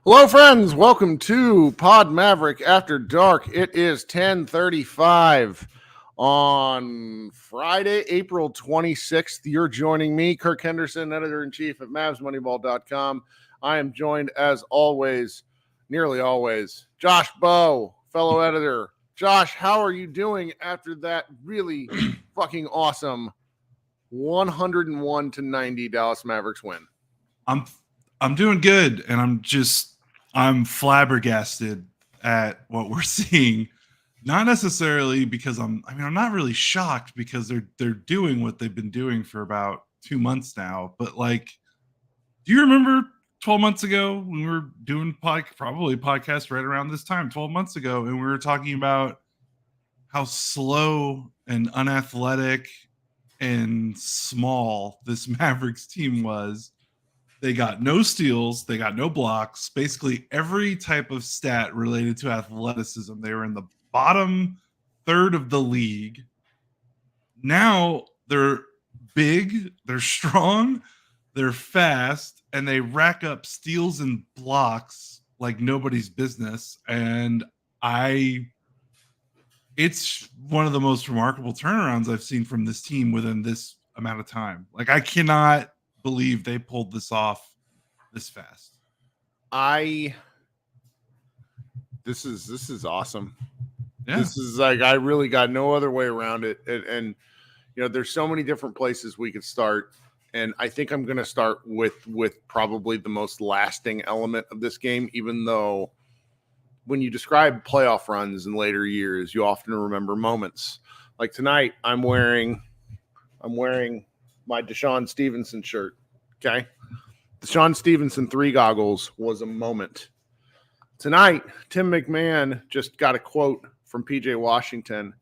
Hello, friends. Welcome to Pod Maverick After Dark. It is 10:35 on Friday, April 26th. You're joining me, Kirk Henderson, editor-in-chief at MavsMoneyball.com. I am joined, as always, nearly always, Josh Bowe, fellow editor. Josh, how are you doing after that really fucking awesome 101-90 Dallas Mavericks win? I'm doing good, and I'm flabbergasted at what we're seeing. Not necessarily because I'm not really shocked because they're doing what they've been doing for about 2 months now. But like, do you remember 12 months ago when we were doing probably podcast right around this time, 12 months ago, and we were talking about how slow and unathletic and small this Mavericks team was? They got no steals. They got no blocks. Basically, every type of stat related to athleticism. They were in the bottom third of the league. Now they're big, they're strong, they're fast, and they rack up steals and blocks like nobody's business. And it's one of the most remarkable turnarounds I've seen from this team within this amount of time. Like, I cannot believe they pulled this off this fast. This is awesome. Yeah. This is like, I really got no other way around it. And you know, there's so many different places we could start. And I think I'm going to start with probably the most lasting element of this game, even though when you describe playoff runs in later years, you often remember moments. Like tonight, I'm wearing my Deshaun Stevenson shirt. Okay. Deshaun Stevenson 3 goggles was a moment. Tonight, Tim McMahon just got a quote from PJ Washington.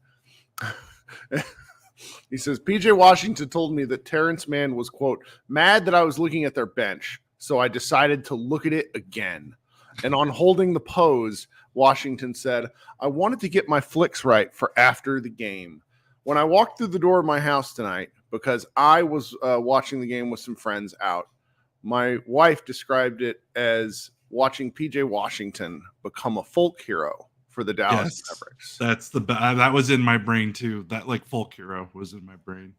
He says, PJ Washington told me that Terrence Mann was, quote, mad that I was looking at their bench. So I decided to look at it again. And on holding the pose, Washington said, I wanted to get my flicks right for after the game. When I walked through the door of my house tonight, because I was watching the game with some friends out, my wife described it as watching PJ Washington become a folk hero for the Dallas Mavericks. That was in my brain too. That like folk hero was in my brain.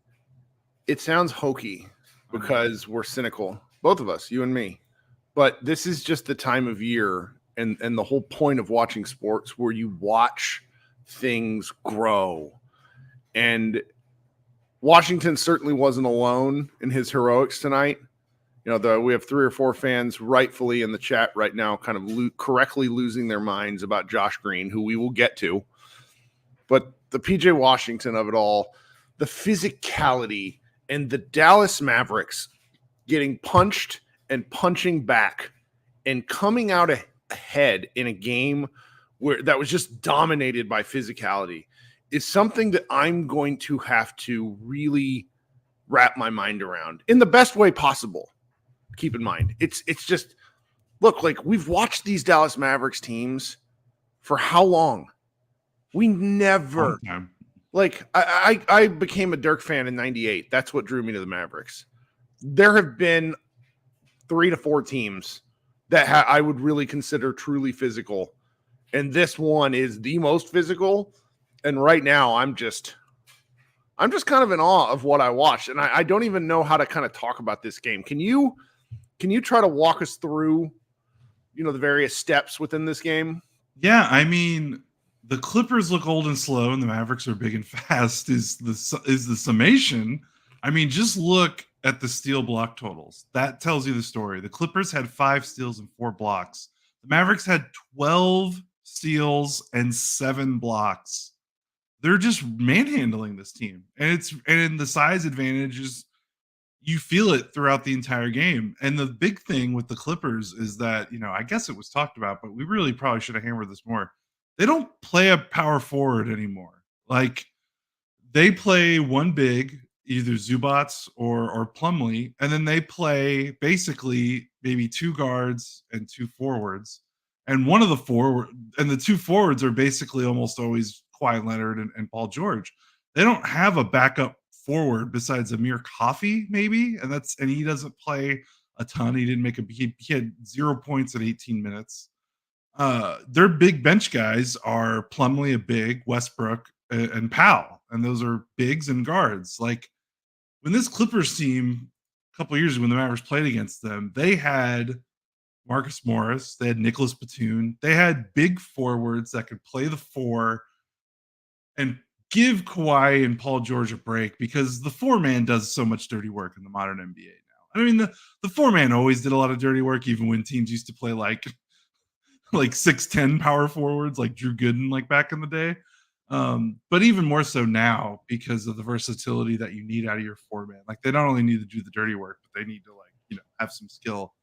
It sounds hokey because we're cynical, both of us, you and me. But this is just the time of year and the whole point of watching sports where you watch things grow. And Washington certainly wasn't alone in his heroics tonight. You know, we have 3 or 4 fans rightfully in the chat right now kind of correctly losing their minds about Josh Green, who we will get to. But the PJ Washington of it all, the physicality, and the Dallas Mavericks getting punched and punching back and coming out ahead in a game where that was just dominated by physicality is something that I'm going to have to really wrap my mind around in the best way possible. Keep in mind, it's just, look, like, we've watched these Dallas Mavericks teams for how long? We never, like, I became a Dirk fan in 98. That's what drew me to the Mavericks. There have been 3 to 4 teams that I would really consider truly physical. And this one is the most physical. And right now I'm just kind of in awe of what I watched. And I don't even know how to kind of talk about this game. Can you try to walk us through, you know, the various steps within this game? Yeah, I mean, the Clippers look old and slow, and the Mavericks are big and fast. Is the summation? I mean, just look at the steal block totals. That tells you the story. The Clippers had 5 steals and 4 blocks. The Mavericks had 12 steals and 7 blocks. they're just manhandling this team. And the size advantage is you feel it throughout the entire game. And the big thing with the Clippers is that, I guess it was talked about, but we really probably should have hammered this more. They don't play a power forward anymore. Like they play one big, either Zubats or Plumlee, and then they play basically maybe two guards and two forwards. And one of the forward and the two forwards are basically almost always Kawhi Leonard and Paul George. They don't have a backup forward besides Amir Coffey, maybe, and he doesn't play a ton. He didn't make he had 0 points in 18 minutes. Their big bench guys are Plumlee, a big, Westbrook, and Powell, and those are bigs and guards. Like when this Clippers team a couple of years ago, when the Mavericks played against them, they had Marcus Morris, they had Nicholas Batum, they had big forwards that could play the four and give Kawhi and Paul George a break because the four-man does so much dirty work in the modern NBA now. I mean, the four-man always did a lot of dirty work, even when teams used to play like 6'10" power forwards like Drew Gooden, like back in the day. But even more so now because of the versatility that you need out of your four-man. Like they not only need to do the dirty work, but they need to have some skill.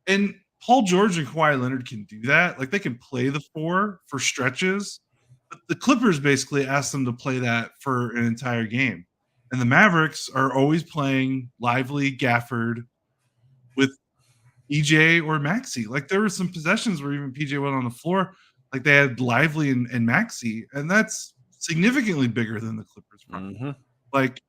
And Paul George and Kawhi Leonard can do that. Like they can play the four for stretches. But the Clippers basically asked them to play that for an entire game. And the Mavericks are always playing Lively, Gafford with PJ or Maxey. Like there were some possessions where even PJ went on the floor. Like they had Lively and Maxey, and that's significantly bigger than the Clippers front. Mm-hmm. Like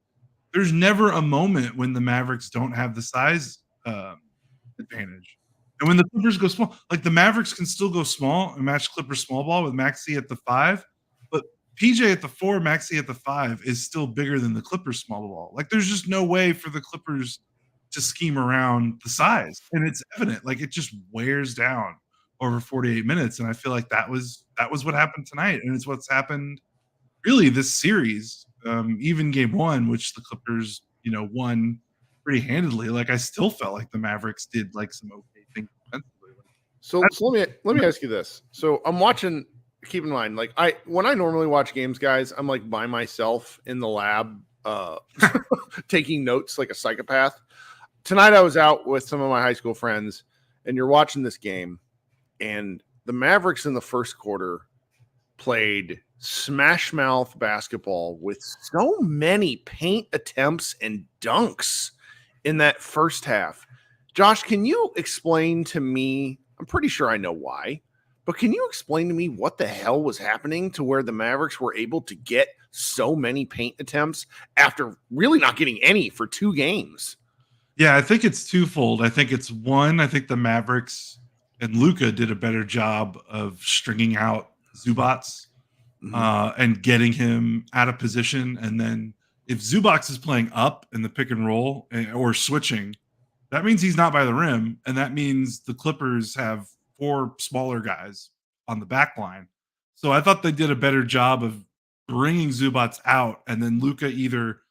there's never a moment when the Mavericks don't have the size advantage. And when the Clippers go small, like the Mavericks can still go small and match Clippers small ball with Maxey at the 5, but PJ at the 4, Maxey at the 5 is still bigger than the Clippers small ball. Like there's just no way for the Clippers to scheme around the size, and it's evident. Like it just wears down over 48 minutes, and I feel like that was what happened tonight, and it's what's happened really this series. Even game 1, which the Clippers won pretty handedly. Like I still felt like the Mavericks did like some okay things defensively. So let me ask you this. So I'm watching. Keep in mind, like when I normally watch games, guys, I'm like by myself in the lab, taking notes like a psychopath. Tonight I was out with some of my high school friends, and you're watching this game, and the Mavericks in the first quarter played smash mouth basketball with so many paint attempts and dunks in that first half. Josh, can you explain to me? I'm pretty sure I know why, but can you explain to me what the hell was happening to where the Mavericks were able to get so many paint attempts after really not getting any for 2 games? Yeah, I think it's twofold. I think it's one, I think the Mavericks and Luka did a better job of stringing out Zubats and getting him out of position. And then if Zubats is playing up in the pick and roll or switching, that means he's not by the rim. And that means the Clippers have 4 smaller guys on the back line. So I thought they did a better job of bringing Zubats out, and then Luka either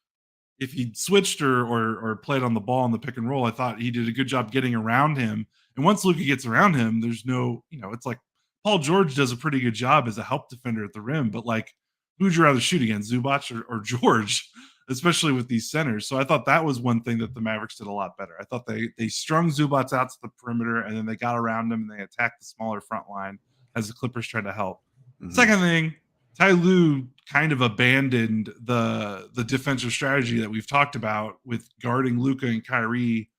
if he switched or played on the ball in the pick and roll, I thought he did a good job getting around him. And once Luka gets around him, there's no, it's like Paul George does a pretty good job as a help defender at the rim, but like, who'd you rather shoot against, Zubac or George, especially with these centers? So I thought that was one thing that the Mavericks did a lot better. I thought they strung Zubac out to the perimeter, and then they got around him and they attacked the smaller front line as the Clippers tried to help. Mm-hmm. Second thing, Ty Lue kind of abandoned the defensive strategy that we've talked about with guarding Luka and Kyrie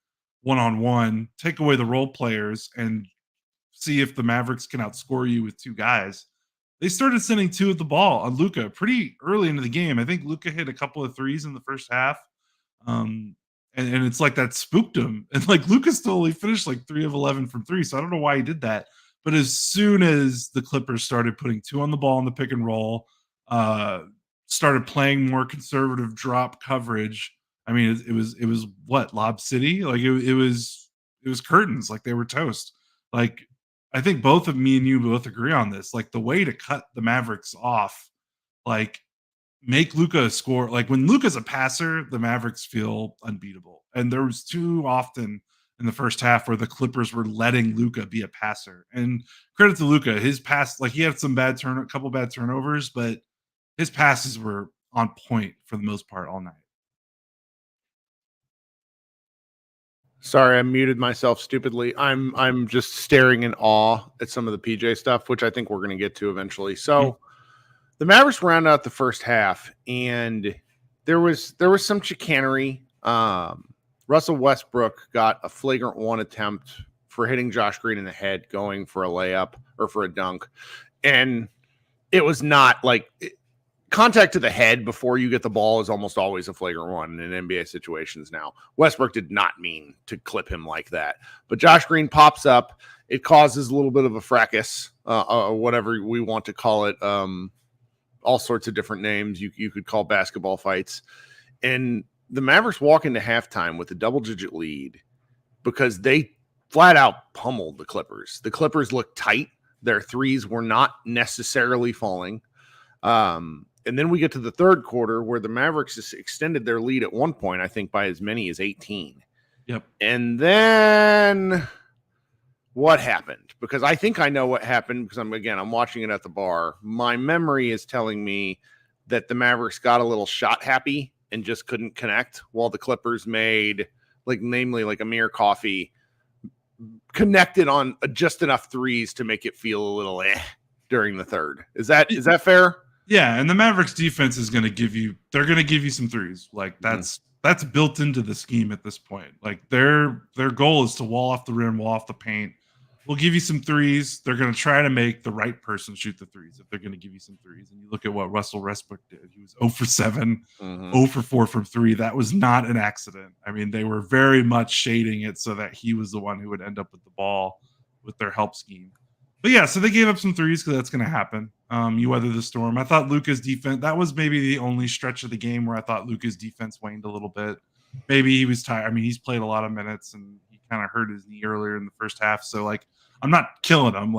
one-on-one, take away the role players, and see if the Mavericks can outscore you with 2 guys. They started sending 2 at the ball on Luka pretty early into the game. I think Luka hit a couple of threes in the first half. And it's like that spooked him. And like Luka still only finished like 3 of 11 from 3. So I don't know why he did that. But as soon as the Clippers started putting 2 on the ball in the pick and roll, started playing more conservative drop coverage. I mean, it was what, Lob City? Like it was curtains. Like they were toast. Like I think both of me and you both agree on this. Like the way to cut the Mavericks off, like make Luka score. Like when Luka's a passer, the Mavericks feel unbeatable. And there was too often in the first half where the Clippers were letting Luka be a passer. And credit to Luka, his pass, like he had some couple bad turnovers, but his passes were on point for the most part all night. Sorry, I muted myself stupidly. I'm just staring in awe at some of the PJ stuff, which I think we're going to get to eventually. So the Mavericks round out the first half, and there was some chicanery. Russell Westbrook got a flagrant one attempt for hitting Josh Green in the head, going for a layup or for a dunk, and it was not like contact to the head before you get the ball is almost always a flagrant one in NBA situations now. Westbrook did not mean to clip him like that. But Josh Green pops up. It causes a little bit of a fracas, or whatever we want to call it. All sorts of different names you could call basketball fights. And the Mavericks walk into halftime with a double-digit lead because they flat out pummeled the Clippers. The Clippers looked tight. Their threes were not necessarily falling. And then we get to the third quarter where the Mavericks extended their lead at one point, I think, by as many as 18. Yep. And then what happened? Because I think I know what happened because I'm watching it at the bar. My memory is telling me that the Mavericks got a little shot happy and just couldn't connect while the Clippers made, namely Amir Coffey connected on just enough threes to make it feel a little during the third. Is that fair? Yeah, and the Mavericks defense is going to give you some threes. Like that's built into the scheme at this point. Like their goal is to wall off the rim, wall off the paint. We'll give you some threes. They're going to try to make the right person shoot the threes if they're going to give you some threes. And you look at what Russell Westbrook did. He was 0 for 7, 0 for 4 from 3. That was not an accident. I mean, they were very much shading it so that he was the one who would end up with the ball with their help scheme. But yeah, so they gave up some threes because that's going to happen. You weather the storm. I thought Luka's defense, that was maybe the only stretch of the game where I thought Luka's defense waned a little bit. Maybe he was tired. I mean, he's played a lot of minutes and he kind of hurt his knee earlier in the first half. So, I'm not killing him.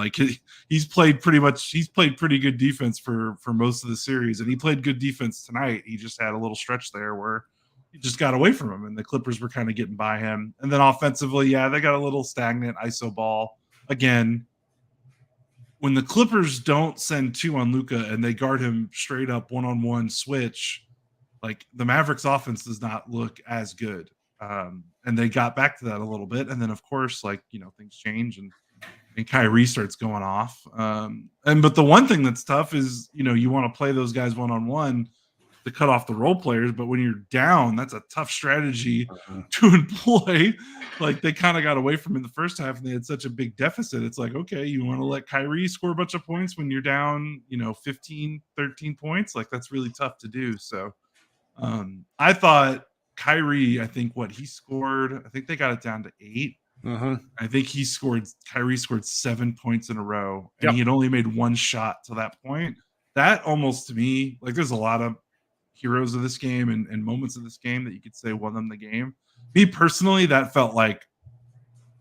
He's played pretty good defense for most of the series, and he played good defense tonight. He just had a little stretch there where he just got away from him, and the Clippers were kind of getting by him. And then offensively, yeah, they got a little stagnant ISO ball. Again, when the Clippers don't send 2 on Luka and they guard him straight up one-on-one switch, the Mavericks offense does not look as good. And they got back to that a little bit. And then, of course, things change and Kyrie starts going off. But the one thing that's tough is, you want to play those guys one-on-one to cut off the role players. But when you're down, that's a tough strategy to employ. They kind of got away from in the first half and they had such a big deficit. It's okay, you want to let Kyrie score a bunch of points when you're down, 15, 13 points. That's really tough to do. So I thought Kyrie, he scored, I think they got it down to 8. I think Kyrie scored 7 points in a row and he had only made one shot to that point. That almost, to me, there's a lot of heroes of this game and moments of this game that you could say won them the game. Me personally, that felt like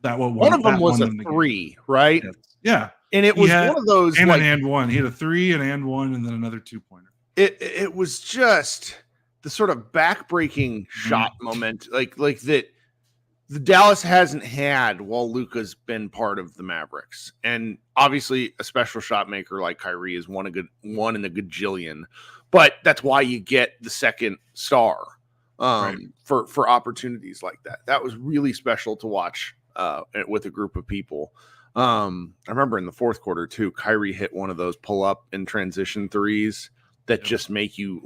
that one of them was a 3, right? Yeah. And it was one of those and one. He had a 3 and one and then another 2-pointer. It was just the sort of back-breaking shot moment that the Dallas hasn't had while Luka's been part of the Mavericks. And obviously a special shot maker like Kyrie is one in a gajillion, but that's why you get the second star for opportunities like that. That was really special to watch with a group of people. I remember in the fourth quarter too, Kyrie hit one of those pull up and transition threes that just make you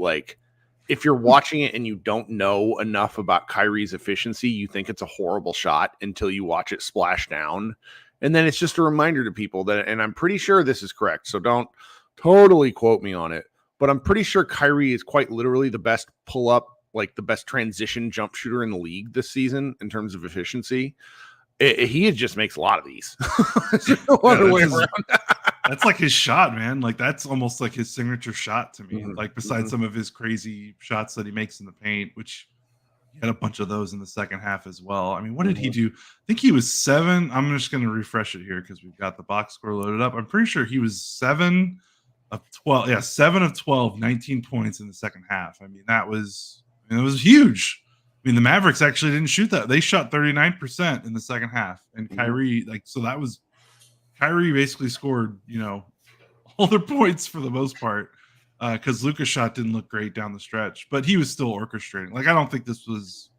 if you're watching it and you don't know enough about Kyrie's efficiency, you think it's a horrible shot until you watch it splash down. And then it's just a reminder to people that, and I'm pretty sure this is correct, so don't totally quote me on it, but I'm pretty sure Kyrie is quite literally the best pull-up, the best transition jump shooter in the league this season in terms of efficiency. He just makes a lot of these. That's his shot, man. That's almost his signature shot to me. Besides some of his crazy shots that he makes in the paint, which he had a bunch of those in the second half as well. I mean, what did he do? I think he was 7. I'm just going to refresh it here because we've got the box score loaded up. I'm pretty sure he was 7 of 12. Yeah, 7 of 12, 19 points in the second half. I mean, it was huge. I mean, the Mavericks actually didn't shoot that. They shot 39% in the second half. And Kyrie, so that was Kyrie basically scored, all their points for the most part. because Luka's shot didn't look great down the stretch, but he was still orchestrating. Like, I don't think this was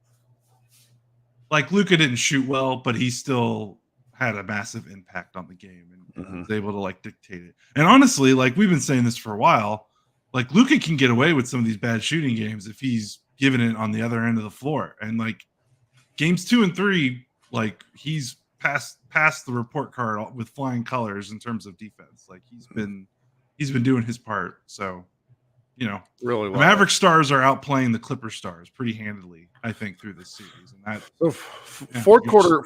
like Luka didn't shoot well, but he still had a massive impact on the game and was able to like dictate it. And honestly, like we've been saying this for a while, like Luka can get away with some of these bad shooting games if he's given it on the other end of the floor. And like games 2 and 3, like he's passed the report card with flying colors in terms of defense. Like he's been doing his part. So, you know, really the Maverick stars are outplaying the Clipper stars pretty handily, I think, through this series. And that fourth quarter.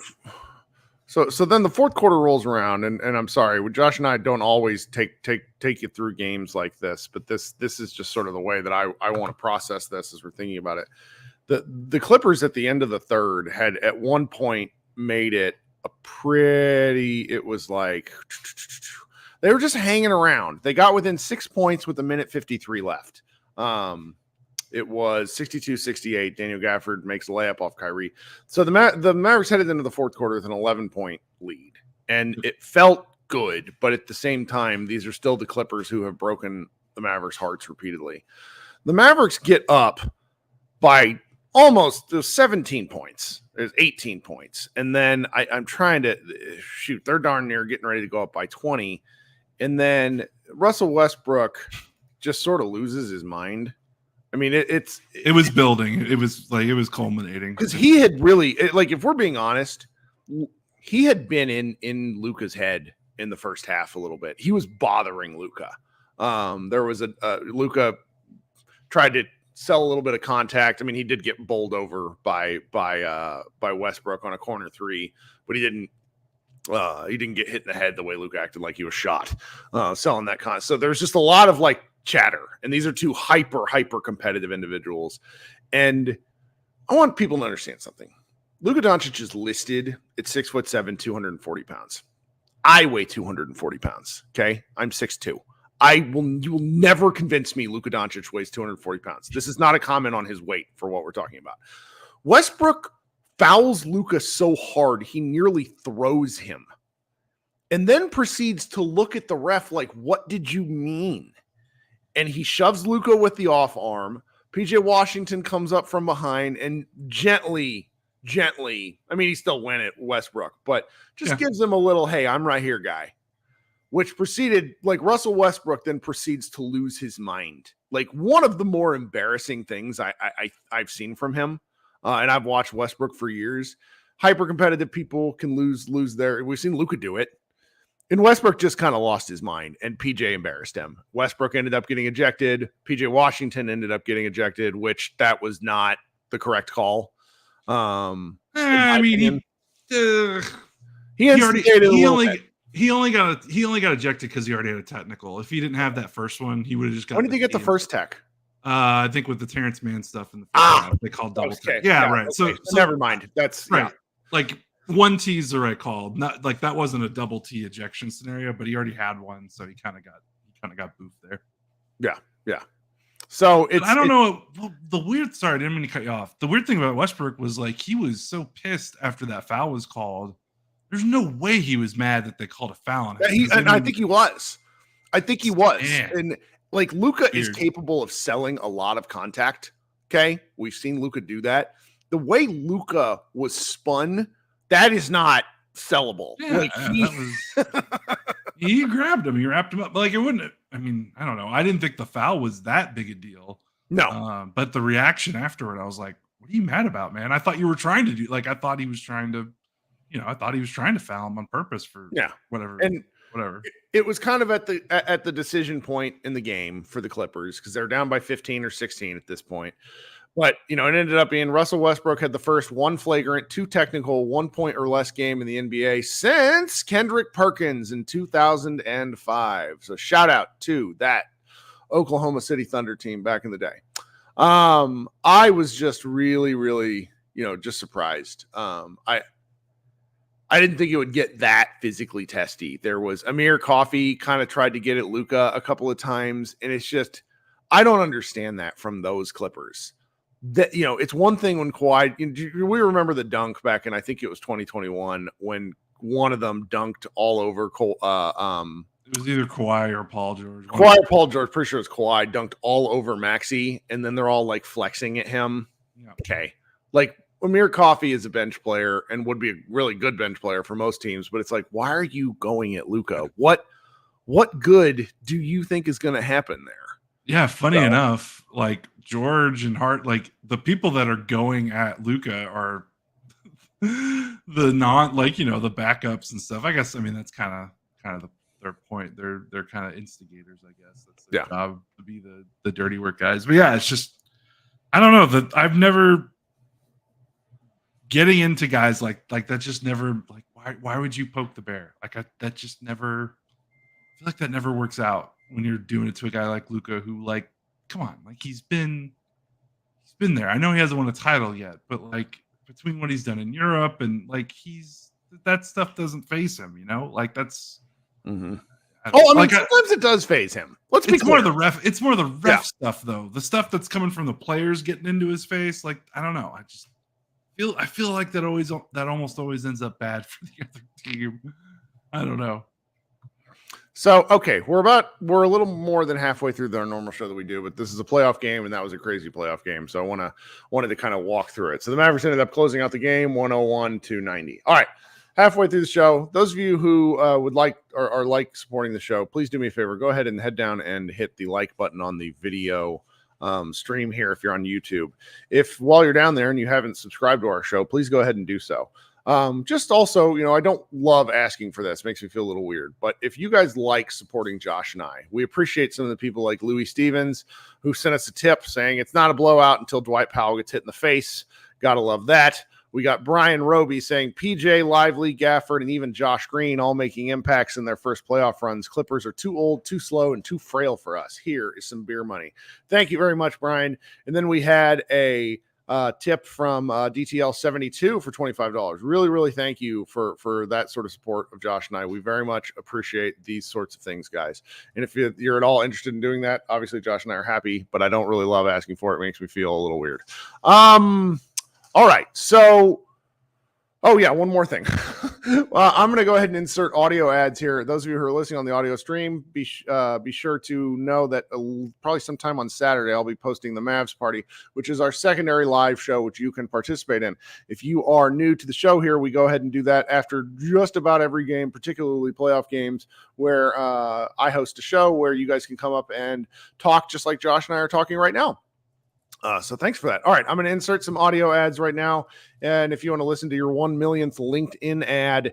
So then the fourth quarter rolls around, and I'm sorry, Josh and I don't always take you through games like this, but this is just sort of the way that I want to process this as we're thinking about it. The Clippers at the end of the third had at one point made it it was like they were just hanging around. They got within 6 points with 1:53 left. It was 62-68. Daniel Gafford makes a layup off Kyrie. So the Mavericks headed into the fourth quarter with an 11-point lead. And it felt good, but at the same time, these are still the Clippers who have broken the Mavericks' hearts repeatedly. The Mavericks get up by almost 17 points. There's 18 points. And then I'm trying to shoot. They're darn near getting ready to go up by 20. And then Russell Westbrook just sort of loses his mind. I mean, it was building. It was culminating because he had really if we're being honest, he had been in Luka's head in the first half a little bit. He was bothering Luka. There was Luka tried to sell a little bit of contact. I mean, he did get bowled over by Westbrook on a corner three, but he didn't get hit in the head the way Luka acted like he was shot. Selling that so there's just a lot of like chatter, and these are two hyper competitive individuals. And I want people to understand something. Luka Doncic is listed at 6'7", 240 pounds. I weigh 240 pounds. Okay. I'm 6'2". You will never convince me Luka Doncic weighs 240 pounds. This is not a comment on his weight for what we're talking about. Westbrook fouls Luka so hard he nearly throws him, and then proceeds to look at the ref like, what did you mean? And he shoves Luka with the off arm. PJ Washington comes up from behind and gently, I mean, he still went at Westbrook, but just gives him a little, hey, I'm right here, guy. Which proceeded, like Russell Westbrook then proceeds to lose his mind. Like one of the more embarrassing things I've seen from him, and I've watched Westbrook for years. Hyper competitive people can lose their. We've seen Luka do it. And Westbrook just kind of lost his mind, and PJ embarrassed him. Westbrook ended up getting ejected. PJ Washington ended up getting ejected, which that was not the correct call. I mean, he only got ejected because he already had a technical. If he didn't have that first one, he would have just got. When did he get the first tech? I think with the Terrence Mann stuff in the first round, they called double tech. Yeah, right. Okay. So never mind. That's right. Yeah. Like one T is the right call. Not like that wasn't a double T ejection scenario, but he already had one, so he kind of got boofed there. Yeah. So I don't know. The weird. Sorry, I didn't mean to cut you off. The weird thing about Westbrook was like he was so pissed after that foul was called. There's no way he was mad that they called a foul on him. I think he was. Man. And like Luka is capable of selling a lot of contact. Okay, we've seen Luka do that. The way Luka was spun, that is not sellable. Yeah, he grabbed him. He wrapped him up. Like it wouldn't. I mean, I don't know. I didn't think the foul was that big a deal. No, but the reaction afterward, I was like, "What are you mad about, man? I thought you were trying to do. Like I thought he was trying to." I thought he was trying to foul him on purpose for whatever. And whatever. It was kind of at the decision point in the game for the Clippers because they're down by 15 or 16 at this point. But it ended up being Russell Westbrook had the first one flagrant, 2 technical, 1 point or less game in the NBA since Kendrick Perkins in 2005. So shout out to that Oklahoma City Thunder team back in the day. I was just really, really, just surprised. I didn't think it would get that physically testy. There was Amir Coffey kind of tried to get at Luka a couple of times, and it's just I don't understand that from those Clippers. That it's one thing when Kawhi. We remember the dunk back in I think it was 2021 when one of them dunked all over It was either Kawhi or Paul George. Kawhi or Paul George, pretty sure it's Kawhi, dunked all over Maxey, and then they're all like flexing at him. Yeah. Okay. Like Amir Coffey is a bench player and would be a really good bench player for most teams, but it's like, why are you going at Luka? What good do you think is going to happen there? Yeah, funny enough, like George and Hart, like the people that are going at Luka are the not like, you know, the backups and stuff. I guess that's kind of their point. They're kind of instigators, I guess. That's their job, to be the dirty work guys. But yeah, it's just, I don't know, that I've never getting into guys like that just never, like, why would you poke the bear? Like that just never, I feel like that never works out when you're doing it to a guy like Luka, who, like, come on, like he's been there. I know he hasn't won a title yet, but like between what he's done in Europe and like that stuff doesn't phase him, you know? Like that's sometimes it does phase him. Let's be clear. It's more the ref stuff though. The stuff that's coming from the players getting into his face. Like, I don't know. I feel like that almost always ends up bad for the other team. I don't know. So, okay, we're a little more than halfway through our normal show that we do, but this is a playoff game, and that was a crazy playoff game. So I wanted to kind of walk through it. So the Mavericks ended up closing out the game 101-90. All right, halfway through the show, those of you who would like or are like supporting the show, please do me a favor. Go ahead and head down and hit the like button on the video stream here if you're on YouTube. If while you're down there and you haven't subscribed to our show, please go ahead and do so. Just also, you know, I don't love asking for this. It makes me feel a little weird. But if you guys like supporting Josh and I, we appreciate some of the people like Louis Stevens, who sent us a tip saying it's not a blowout until Dwight Powell gets hit in the face. Gotta love that. We got Brian Roby saying PJ, Lively, Gafford, and even Josh Green all making impacts in their first playoff runs. Clippers are too old, too slow, and too frail for us. Here is some beer money. Thank you very much, Brian. And then we had a tip from DTL 72 for $25. Really, really thank you for that sort of support of Josh and I. We very much appreciate these sorts of things, guys. And if you're at all interested in doing that, obviously Josh and I are happy, but I don't really love asking for it. It makes me feel a little weird. All right. So, one more thing. I'm going to go ahead and insert audio ads here. Those of you who are listening on the audio stream, be sure to know that probably sometime on Saturday, I'll be posting the Mavs Party, which is our secondary live show, which you can participate in. If you are new to the show here, we go ahead and do that after just about every game, particularly playoff games, where I host a show where you guys can come up and talk just like Josh and I are talking right now. So thanks for that. All right, I'm going to insert some audio ads right now. And if you want to listen to your 1 millionth LinkedIn ad,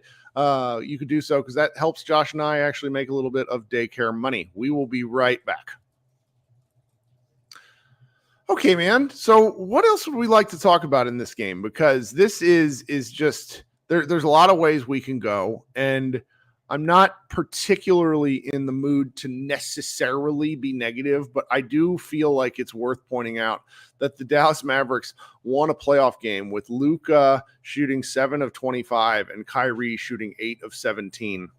you could do so, because that helps Josh and I actually make a little bit of daycare money. We will be right back. Okay, man. So what else would we like to talk about in this game? Because this is just there's a lot of ways we can go, and I'm not particularly in the mood to necessarily be negative, but I do feel like it's worth pointing out that the Dallas Mavericks won a playoff game with Luka shooting 7 of 25 and Kyrie shooting 8 of 17.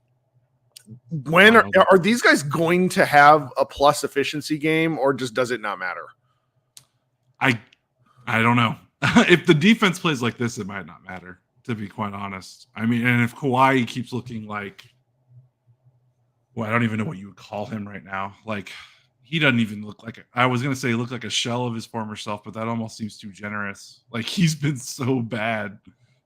When are these guys going to have a plus efficiency game, or just does it not matter? I don't know. If the defense plays like this, it might not matter, to be quite honest. I mean, and if Kawhi keeps looking like, well, I don't even know what you would call him right now. Like, he doesn't even look like I was going to say look like a shell of his former self, but that almost seems too generous. Like, he's been so bad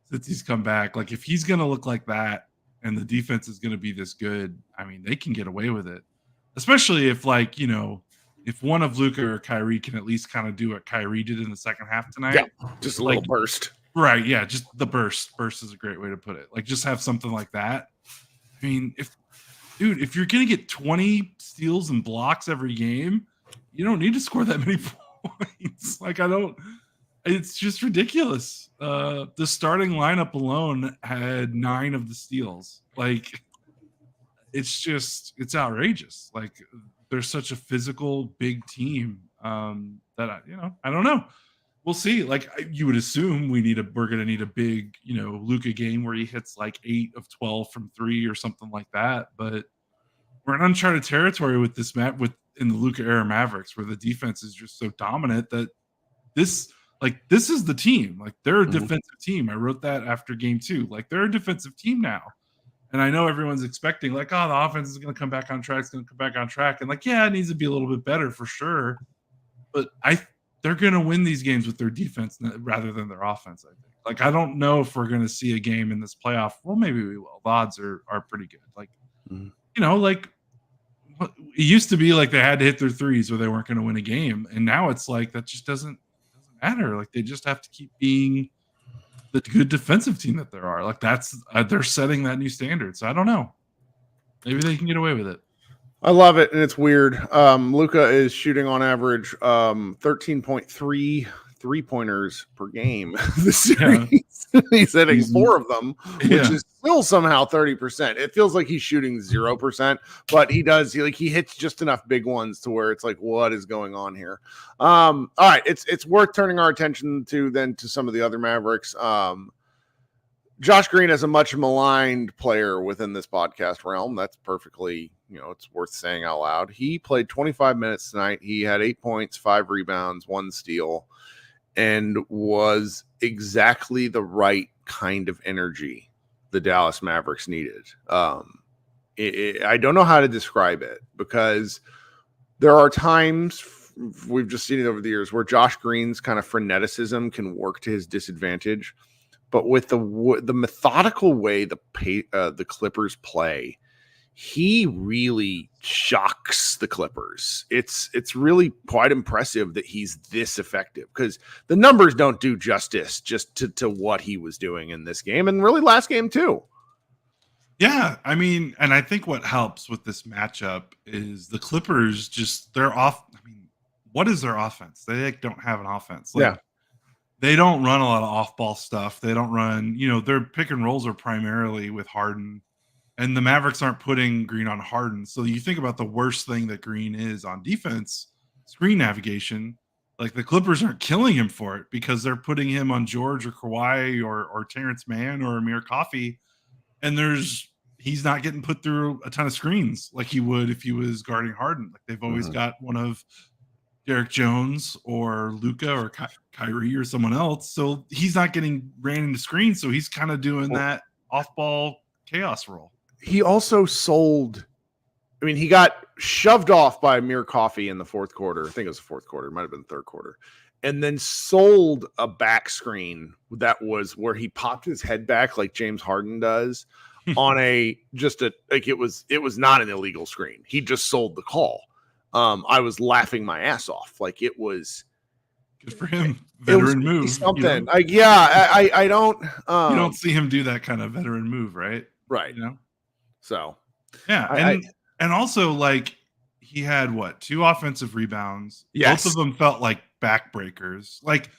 since he's come back. Like, if he's going to look like that and the defense is going to be this good, I mean, they can get away with it. Especially if, like, you know, if one of Luka or Kyrie can at least kind of do what Kyrie did in the second half tonight. Yeah, just a little burst. Right, yeah, just the burst. Burst is a great way to put it. Like, just have something like that. I mean, if you're going to get 20 steals and blocks every game, you don't need to score that many points. Like, it's just ridiculous. The starting lineup alone had 9 of the steals. Like, it's outrageous. Like, they're such a physical, big team that I don't know. We'll see. Like, you would assume we're going to need a big, Luka game where he hits like 8 of 12 from 3 or something like that. But we're in uncharted territory with this in the Luka era Mavericks, where the defense is just so dominant that this is the team. Like, they're a defensive team. I wrote that after game 2. Like, they're a defensive team now. And I know everyone's expecting like, oh, the offense is going to come back on track. It's going to come back on track. And like, yeah, it needs to be a little bit better for sure. But they're going to win these games with their defense rather than their offense, I think. Like, I don't know if we're going to see a game in this playoff. Well, maybe we will. The odds are pretty good. Like, like it used to be like they had to hit their threes or they weren't going to win a game. And now it's like that just doesn't matter. Like, they just have to keep being the good defensive team that there are. Like, that's they're setting that new standard. So I don't know. Maybe they can get away with it. I love it, and it's weird. Luka is shooting on average 13.3 3-pointers per game this series. Yeah. He's hitting 4 of them, which is still somehow 30%. It feels like he's shooting 0%, but he does. He hits just enough big ones to where it's like, what is going on here? All right, it's worth turning our attention to some of the other Mavericks. Josh Green is a much maligned player within this podcast realm. That's perfectly, it's worth saying out loud. He played 25 minutes tonight. He had 8 points, 5 rebounds, 1 steal, and was exactly the right kind of energy the Dallas Mavericks needed. I don't know how to describe it, because there are times, we've just seen it over the years, where Josh Green's kind of freneticism can work to his disadvantage. But with the methodical way the Clippers play, he really shocks the Clippers. It's really quite impressive that he's this effective, because the numbers don't do justice just to what he was doing in this game, and really last game too. Yeah, I mean, and I think what helps with this matchup is the Clippers they're off. I mean, what is their offense? They don't have an offense. Yeah. They don't run a lot of off-ball stuff. They don't run, their pick and rolls are primarily with Harden, and the Mavericks aren't putting Green on Harden. So you think about the worst thing that Green is on defense, screen navigation. Like, the Clippers aren't killing him for it because they're putting him on George or Kawhi or Terrence Mann or Amir Coffey, and he's not getting put through a ton of screens like he would if he was guarding Harden. Like, they've always got one of Derek Jones or Luka or Kyrie or someone else. So he's not getting ran into screens. So he's kind of doing that off-ball chaos role. He also he got shoved off by Amir Coffey in the fourth quarter. I think it was the fourth quarter. It might have been third quarter. And then sold a back screen that was where he popped his head back like James Harden does on it was not an illegal screen. He just sold the call. I was laughing my ass off. Like, it was good for him. Veteran move. Something. I don't. You don't see him do that kind of veteran move, right? Right. So. Yeah, and also, like, he had 2 offensive rebounds. Yes. Both of them felt like backbreakers. Like,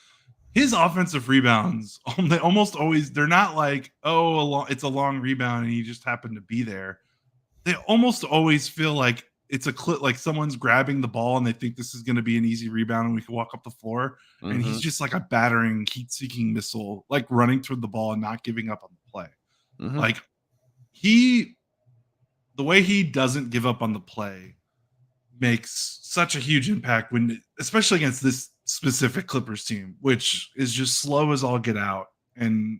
his offensive rebounds, they almost always, they're not like, it's a long rebound and he just happened to be there. They almost always feel like it's a clip, like someone's grabbing the ball and they think this is going to be an easy rebound and we can walk up the floor. Mm-hmm. And he's just like a battering, heat-seeking missile, like running toward the ball and not giving up on the play. Mm-hmm. Like, the way he doesn't give up on the play makes such a huge impact especially against this specific Clippers team, which is just slow as all get out and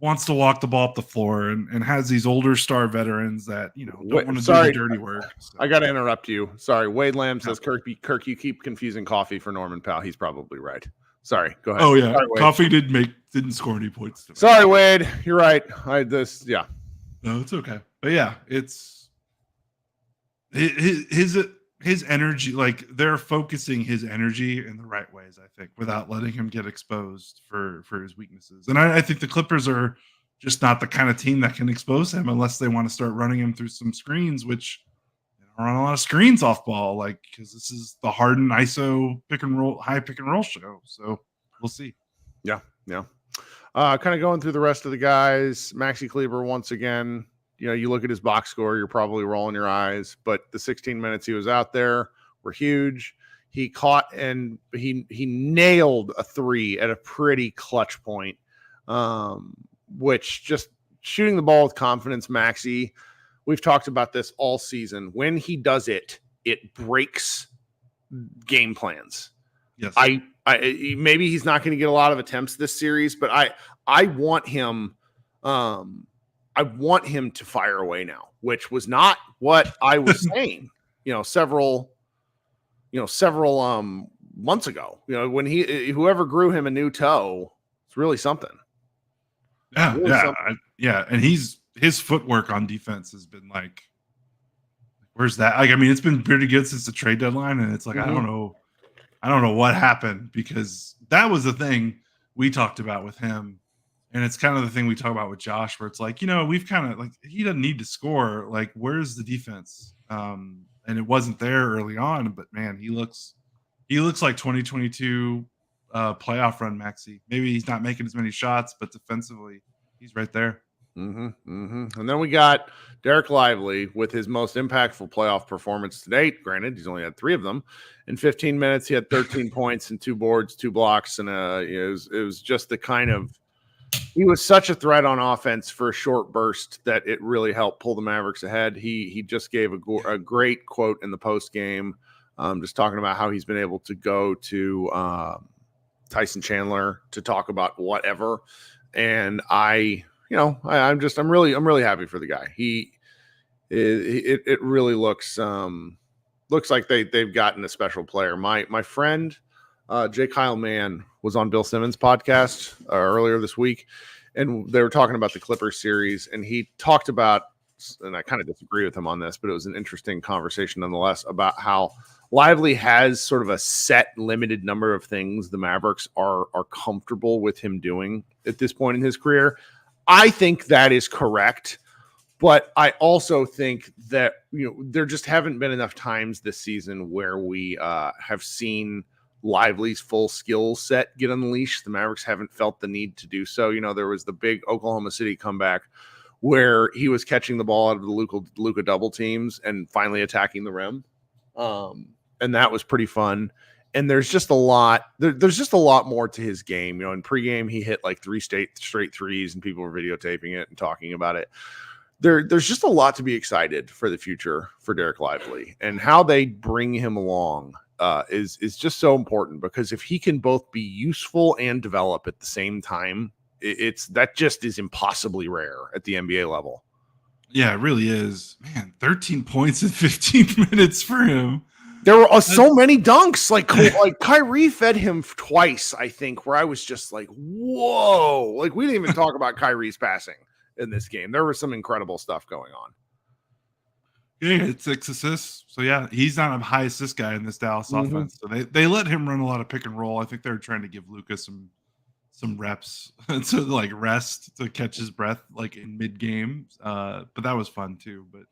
wants to walk the ball up the floor and has these older star veterans that, don't want to do the dirty work. So. I got to interrupt you. Sorry. Wade Lamb says, Kirk, you keep confusing Coffee for Norman Powell. He's probably right. Sorry. Go ahead. Oh, yeah. Sorry, Coffee didn't score any points. Sorry, Wade. You're right. No, it's okay. But yeah, it's his energy, like, they're focusing his energy in the right ways, I think, without letting him get exposed for his weaknesses. And I think the Clippers are just not the kind of team that can expose him unless they want to start running him through some screens, which they don't run a lot of screens off ball, like, because this is the Harden ISO high pick and roll show. So we'll see. Yeah. Kind of going through the rest of the guys. Maxi Kleber, once again, you look at his box score, you're probably rolling your eyes, but the 16 minutes he was out there were huge. He caught and he nailed a 3 at a pretty clutch point, which just shooting the ball with confidence, Maxi. We've talked about this all season. When he does it, it breaks game plans. Yes. I maybe he's not going to get a lot of attempts this series, but I want him I want him to fire away now, which was not what I was saying, several months ago. When whoever grew him a new toe, it's really something. Yeah, really something. And his footwork on defense has been like, where's that? Like, I mean, it's been pretty good since the trade deadline, and it's like I don't know what happened, because that was the thing we talked about with him. And it's kind of the thing we talk about with Josh, where it's like, we've kind of like, he doesn't need to score. Like, where's the defense? And it wasn't there early on, but man, he looks like 2022 playoff run Maxey. Maybe he's not making as many shots, but defensively, he's right there. And then we got Derek Lively with his most impactful playoff performance to date. Granted, he's only had 3 of them. In 15 minutes, he had 13 points and 2 boards, 2 blocks, and it was just the kind of, he was such a threat on offense for a short burst that it really helped pull the Mavericks ahead. He just gave a great quote in the post game, just talking about how he's been able to go to Tyson Chandler to talk about whatever, and I'm really happy for the guy. It really looks like they've gotten a special player. My friend J. Kyle Mann was on Bill Simmons' podcast earlier this week, and they were talking about the Clippers series, and he talked about, and I kind of disagree with him on this, but it was an interesting conversation nonetheless, about how Lively has sort of a set limited number of things the Mavericks are comfortable with him doing at this point in his career. I think that is correct, but I also think that there just haven't been enough times this season where we have seen Lively's full skill set get unleashed. The Mavericks haven't felt the need to do so. There was the big Oklahoma City comeback where he was catching the ball out of the Luka double teams and finally attacking the rim, and that was pretty fun. And there's just a lot. There's just a lot more to his game. In pregame, he hit like 3 straight threes, and people were videotaping it and talking about it. There's just a lot to be excited for the future for Derek Lively, and how they bring him along is just so important, because if he can both be useful and develop at the same time, that just is impossibly rare at the NBA level. Yeah, it really is. Man, 13 points in 15 minutes for him. There were so many dunks. Like Kyrie fed him twice, I think, where I was just like, whoa. Like, we didn't even talk about Kyrie's passing in this game. There was some incredible stuff going on. Yeah, it's 6 assists. So, yeah, he's not a high assist guy in this Dallas offense. So they let him run a lot of pick and roll. I think they were trying to give Luka some reps to like rest, to catch his breath like in mid game. But that was fun too. But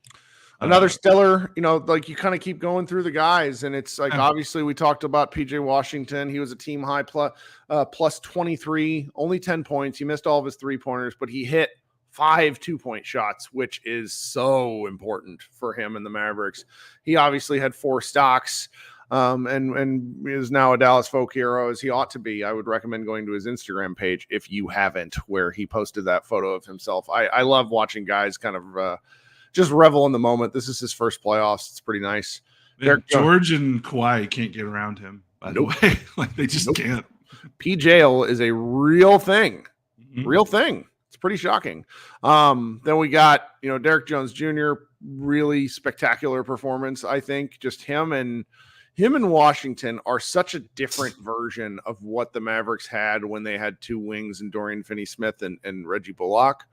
another stellar, like you kind of keep going through the guys, and it's like, obviously we talked about PJ Washington. He was a team high plus 23, only 10 points. He missed all of his 3-pointers, but he hit 5 2-point shots, which is so important for him and the Mavericks. He obviously had 4 stocks, and is now a Dallas folk hero, as he ought to be. I would recommend going to his Instagram page if you haven't, where he posted that photo of himself. I love watching guys kind of just revel in the moment. This is his first playoffs. It's pretty nice. Yeah, George and Kawhi can't get around him, by the way. Like, they just can't. PJL is a real thing. Real thing. It's pretty shocking. Then we got, Derek Jones Jr., really spectacular performance. I think just him and Washington are such a different version of what the Mavericks had when they had 2 wings in Dorian Finney-Smith and Reggie Bullock.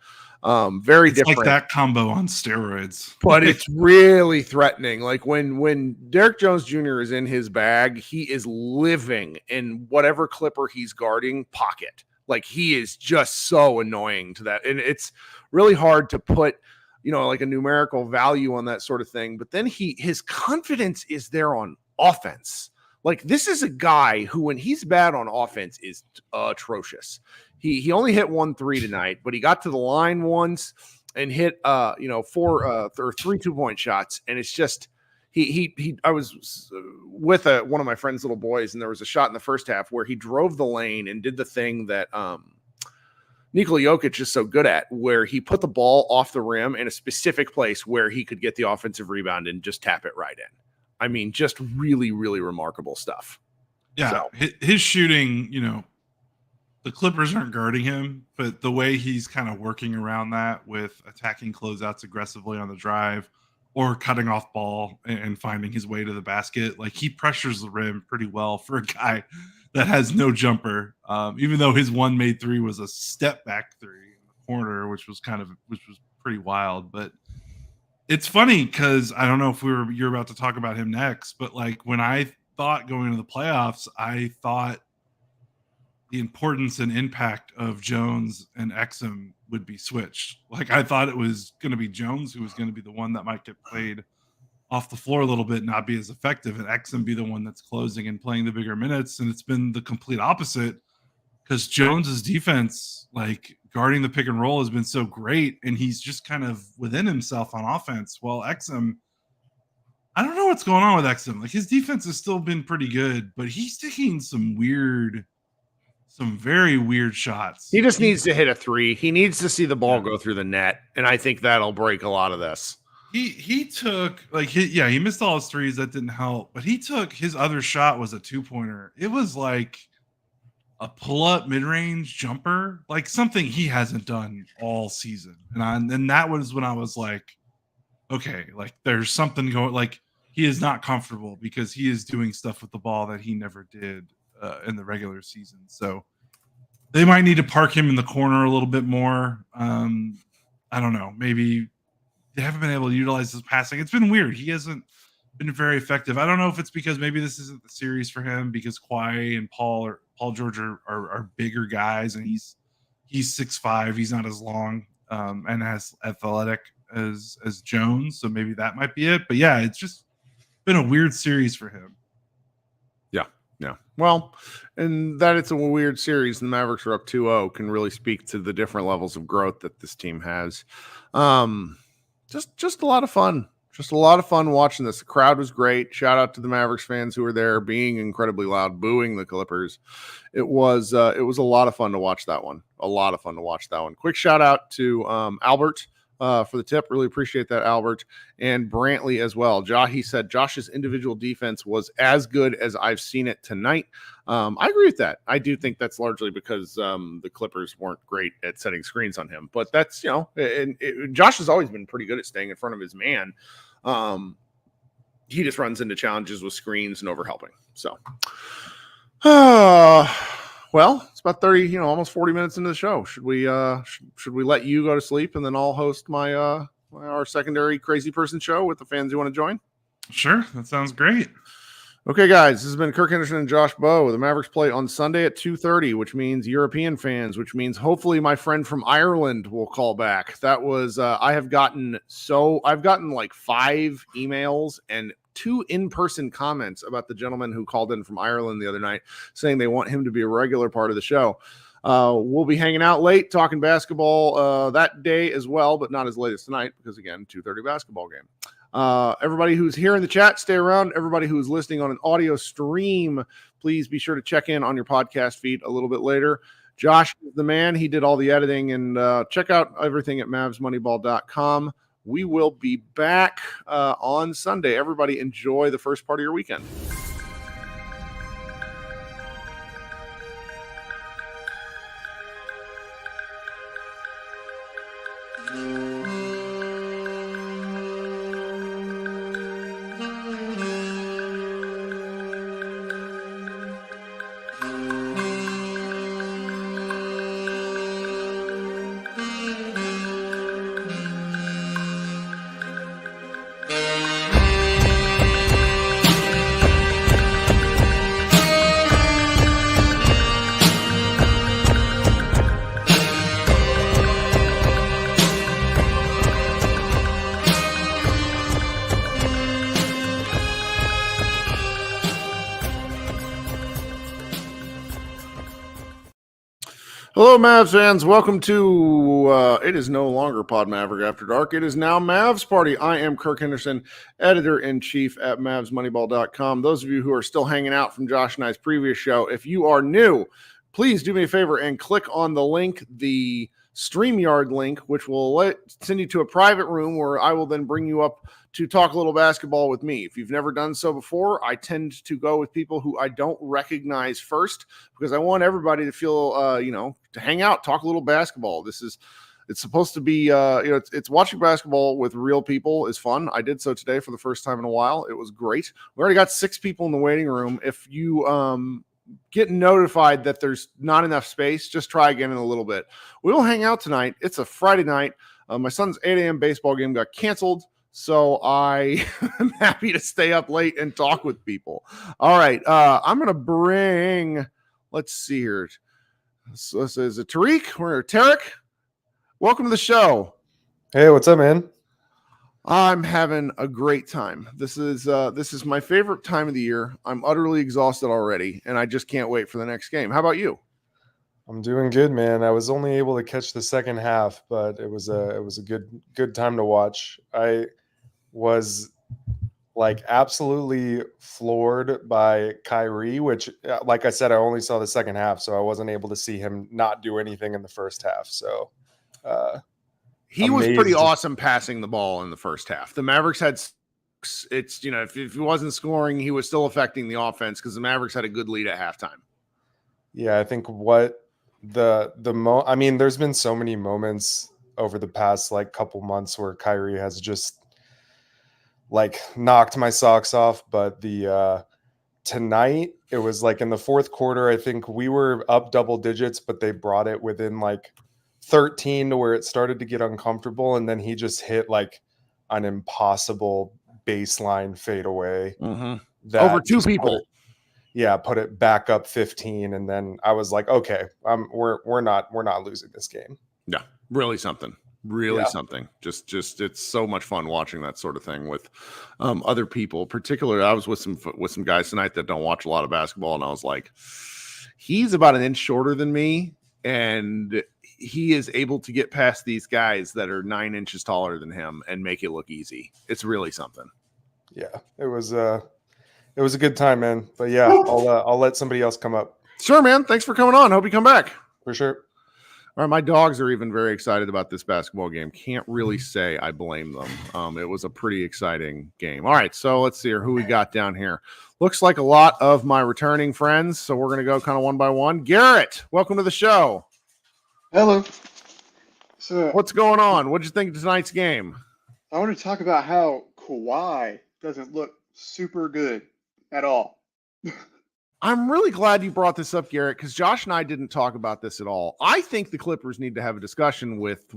Very different. Like that combo on steroids. But it's really threatening. Like when Derek Jones Jr. is in his bag, he is living in whatever Clipper he's guarding pocket. Like, he is just so annoying to that. And it's really hard to put, like a numerical value on that sort of thing. But then his confidence is there on offense. Like, this is a guy who, when he's bad on offense, is atrocious. He only hit 1 3 tonight, but he got to the line once and hit 4 or 3 2-point shots. And it's just I was with one of my friend's little boys, and there was a shot in the first half where he drove the lane and did the thing that Nikola Jokic is so good at, where he put the ball off the rim in a specific place where he could get the offensive rebound and just tap it right in. I mean, just really, really remarkable stuff. Yeah, so his shooting, the Clippers aren't guarding him, but the way he's kind of working around that with attacking closeouts aggressively on the drive or cutting off ball and finding his way to the basket, like he pressures the rim pretty well for a guy that has no jumper. Even though his one made three was a step back three in the corner, which was pretty wild. But it's funny because I don't know if you're about to talk about him next, but like when I thought going into the playoffs, I thought the importance and impact of Jones and Exum would be switched. Like I thought it was going to be Jones who was going to be the one that might get played off the floor a little bit, not be as effective, and Exum be the one that's closing and playing the bigger minutes. And it's been the complete opposite because Jones's defense, like guarding the pick and roll, has been so great, and he's just kind of within himself on offense. While Exum, I don't know what's going on with Exum. Like his defense has still been pretty good, but he's taking some very weird shots. He just needs to hit a three. He needs to see the ball go through the net, and I think that'll break a lot of this. He took he missed all his threes. That didn't help, but he took his other shot was a 2-pointer. It was like a pull-up mid-range jumper, like something he hasn't done all season. And that was when I was like, okay, like there's something going. Like he is not comfortable because he is doing stuff with the ball that he never did in the regular season. So they might need to park him in the corner a little bit more. I don't know. Maybe they haven't been able to utilize his passing. It's been weird. He hasn't been very effective. I don't know if it's because maybe this isn't the series for him because Kawhi and Paul George are bigger guys, and he's 6'5". He's not as long and as athletic as Jones. So maybe that might be it. But yeah, it's just been a weird series for him. Yeah. Well, and that it's a weird series. The Mavericks are up 2-0 can really speak to the different levels of growth that this team has. Just a lot of fun. Just a lot of fun watching this. The crowd was great. Shout out to the Mavericks fans who were there being incredibly loud, booing the Clippers. It was a lot of fun to watch that one. Quick shout out to Albert for the tip. Really appreciate that, Albert. And Brantley as well. He said Josh's individual defense was as good as I've seen it tonight. I agree with that. I do think that's largely because the Clippers weren't great at setting screens on him. But that's, Josh has always been pretty good at staying in front of his man. He just runs into challenges with screens and overhelping. So, well, it's about 30, almost 40 minutes into the show. Should we let you go to sleep and then I'll host our secondary crazy person show with the fans who want to join? Sure. That sounds great. Okay, guys, this has been Kirk Henderson and Josh Bowe. The Mavericks play on Sunday at 2:30, which means European fans, which means hopefully my friend from Ireland will call back. That was, I've gotten like 5 emails and 2 in-person comments about the gentleman who called in from Ireland the other night saying they want him to be a regular part of the show. We'll be hanging out late, talking basketball that day as well, but not as late as tonight because, again, 2:30 basketball game. Everybody who's here in the chat, stay around. Everybody who's listening on an audio stream, please be sure to check in on your podcast feed a little bit later. Josh is the man. He did all the editing, and check out everything at mavsmoneyball.com. We will be back on Sunday. Everybody enjoy the first part of your weekend. Hello, Mavs fans. Welcome to, it is no longer Pod Maverick After Dark. It is now Mavs Party. I am Kirk Henderson, editor-in-chief at mavsmoneyball.com. Those of you who are still hanging out from Josh and I's previous show, if you are new, please do me a favor and click on the link, the StreamYard link, which will send you to a private room where I will then bring you up to talk a little basketball with me. If you've never done so before, I tend to go with people who I don't recognize first because I want everybody to feel, to hang out, talk a little basketball. It's supposed to be, it's watching basketball with real people is fun. I did so today for the first time in a while. It was great. We already got 6 people in the waiting room. If you get notified that there's not enough space, just try again in a little bit. We will hang out tonight. It's a Friday night. My son's 8 a.m. baseball game got canceled, so I am happy to stay up late and talk with people. All right, I'm going to bring, let's see here. So this is Tariq. We're Tarek. Welcome to the show. Hey, what's up, man? I'm having a great time. This is my favorite time of the year. I'm utterly exhausted already, and I just can't wait for the next game. How about you? I'm doing good, man. I was only able to catch the second half, but it was a good time to watch. I was like absolutely floored by Kyrie, which, like I said, I only saw the second half, so I wasn't able to see him not do anything in the first half. So he was pretty awesome passing the ball in the first half. The Mavericks had if he wasn't scoring, he was still affecting the offense because the Mavericks had a good lead at halftime. Yeah, I think there's been so many moments over the past like couple months where Kyrie has just like knocked my socks off, but tonight it was like in the fourth quarter, I think we were up double digits, but they brought it within like 13 to where it started to get uncomfortable, and then he just hit like an impossible baseline fadeaway over 2 people. Put it back up 15, and then I was like, okay, we're not losing this game. Yeah, really something. Something. Just it's so much fun watching that sort of thing with other people. Particularly, I was with some guys tonight that don't watch a lot of basketball, and I was like, he's about an inch shorter than me, and he is able to get past these guys that are 9 inches taller than him and make it look easy. It's really something. Yeah, it was a good time, man. But yeah, I'll let somebody else come up. Sure, man. Thanks for coming on. Hope you come back. For sure. All right, my dogs are even very excited about this basketball game. Can't really say I blame them. It was a pretty exciting game. All right, so let's see here who we got down here. Looks like a lot of my returning friends, so we're going to go kind of one by one. Garrett, welcome to the show. Hello. So, what's going on? What'd you think of tonight's game? I want to talk about how Kawhi doesn't look super good at all. I'm really glad you brought this up, Garrett, because Josh and I didn't talk about this at all. I think the Clippers need to have a discussion with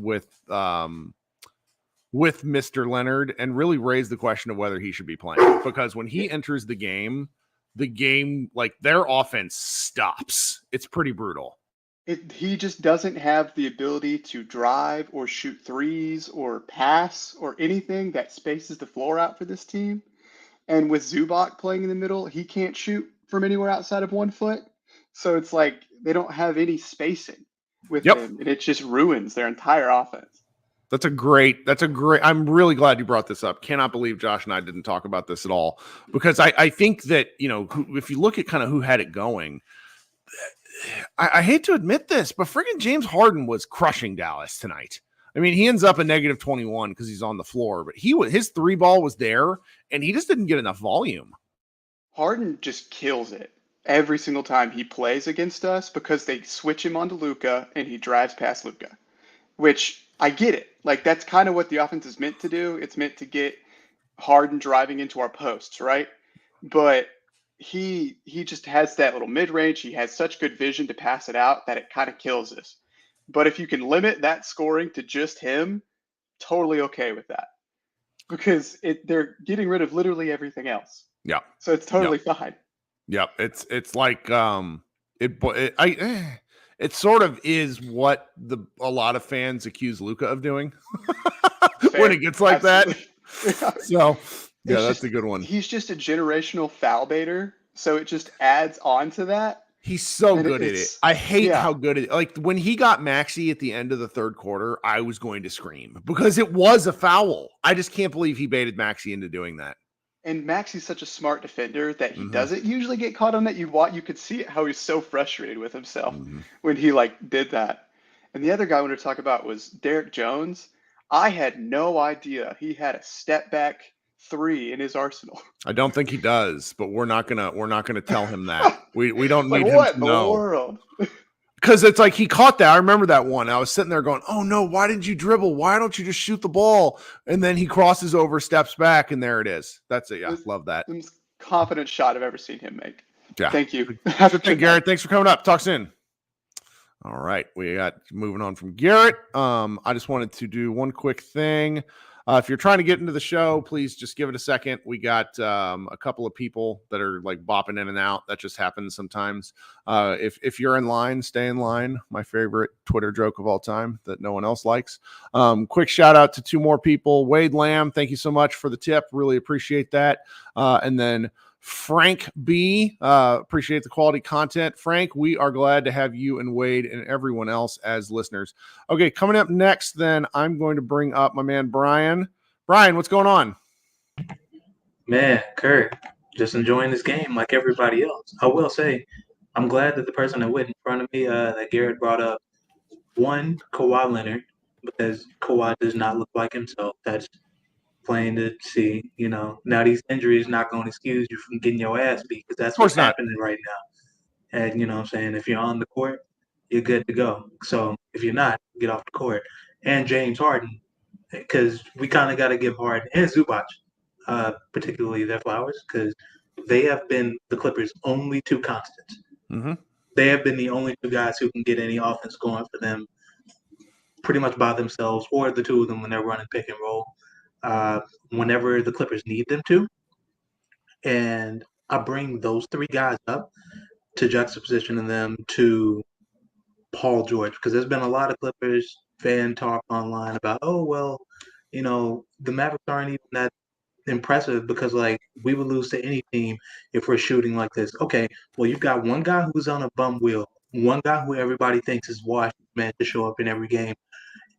Mr. Leonard and really raise the question of whether he should be playing. Because when he enters the game, like their offense stops. It's pretty brutal. He just doesn't have the ability to drive or shoot threes or pass or anything that spaces the floor out for this team. And with Zubac playing in the middle, he can't shoot from anywhere outside of 1 foot. So it's like they don't have any spacing with him, and it just ruins their entire offense. That's a great, I'm really glad you brought this up. Cannot believe Josh and I didn't talk about this at all, because I think that, if you look at kind of who had it going, I hate to admit this, but friggin' James Harden was crushing Dallas tonight. I mean, he ends up a negative 21 because he's on the floor, but his 3 ball was there, and he just didn't get enough volume. Harden just kills it every single time he plays against us because they switch him onto Luka and he drives past Luka, which I get it. Like, that's kind of what the offense is meant to do. It's meant to get Harden driving into our posts, right? But he just has that little mid-range. He has such good vision to pass it out that it kind of kills us. But if you can limit that scoring to just him, totally okay with that. Because they're getting rid of literally everything else. Yeah. So it's totally fine. Yeah. It's like it sort of is what a lot of fans accuse Luka of doing when it gets like Absolutely. That. So yeah, that's a good one. He's just a generational foul baiter, so it just adds on to that. He's so good at it. I hate how good it is. Like when he got Maxey at the end of the third quarter, I was going to scream because it was a foul. I just can't believe he baited Maxey into doing that. And Maxi's such a smart defender that he Mhm. doesn't usually get caught on that. You could see how he's so frustrated with himself Mhm. when he did that. And the other guy I wanted to talk about was Derek Jones. I had no idea he had a step back three in his arsenal. I don't think he does, but we're not gonna tell him that. We don't It's need him what to in the know. world? Because it's like he caught that. I remember that one. I was sitting there going, "Oh no, why didn't you dribble? Why don't you just shoot the ball?" And then he crosses over, steps back, and there it is. That's it. Yeah, love that. The most confident shot I've ever seen him make. Yeah. Thank you. Sure thing, Garrett. Thanks for coming up. Talk soon. All right, we got moving on from Garrett. I just wanted to do one quick thing. If you're trying to get into the show, please just give it a second. We got a couple of people that are bopping in and out. That just happens sometimes. If you're in line, stay in line. My favorite Twitter joke of all time that no one else likes. Quick shout out to 2 more people. Wade Lamb, thank you so much for the tip. Really appreciate that. And then Frank B, appreciate the quality content. Frank, we are glad to have you and Wade and everyone else as listeners. Okay, coming up next, then I'm going to bring up my man Brian. Brian, what's going on? Man, Kirk, just enjoying this game like everybody else. I will say, I'm glad that the person that went in front of me, that Garrett brought up, one, Kawhi Leonard, because Kawhi does not look like himself. That's plain to see. Now these injuries not going to excuse you from getting your ass beat, because that's what's happening right now. And you know what I'm saying, if you're on the court, you're good to go. So if you're not, get off the court. And James Harden, because we kind of got to give Harden and Zubac, particularly their flowers, because they have been the Clippers' only 2 constants. Mm-hmm. They have been the only 2 guys who can get any offense going for them pretty much by themselves, or the 2 of them when they're running pick and roll, whenever the Clippers need them to. And I bring those 3 guys up to juxtaposition them to Paul George, because there's been a lot of Clippers fan talk online about, oh, well, the Mavericks aren't even that impressive because we would lose to any team if we're shooting like this. Okay, well, you've got one guy who's on a bum wheel, one guy who everybody thinks is washed, meant to show up in every game.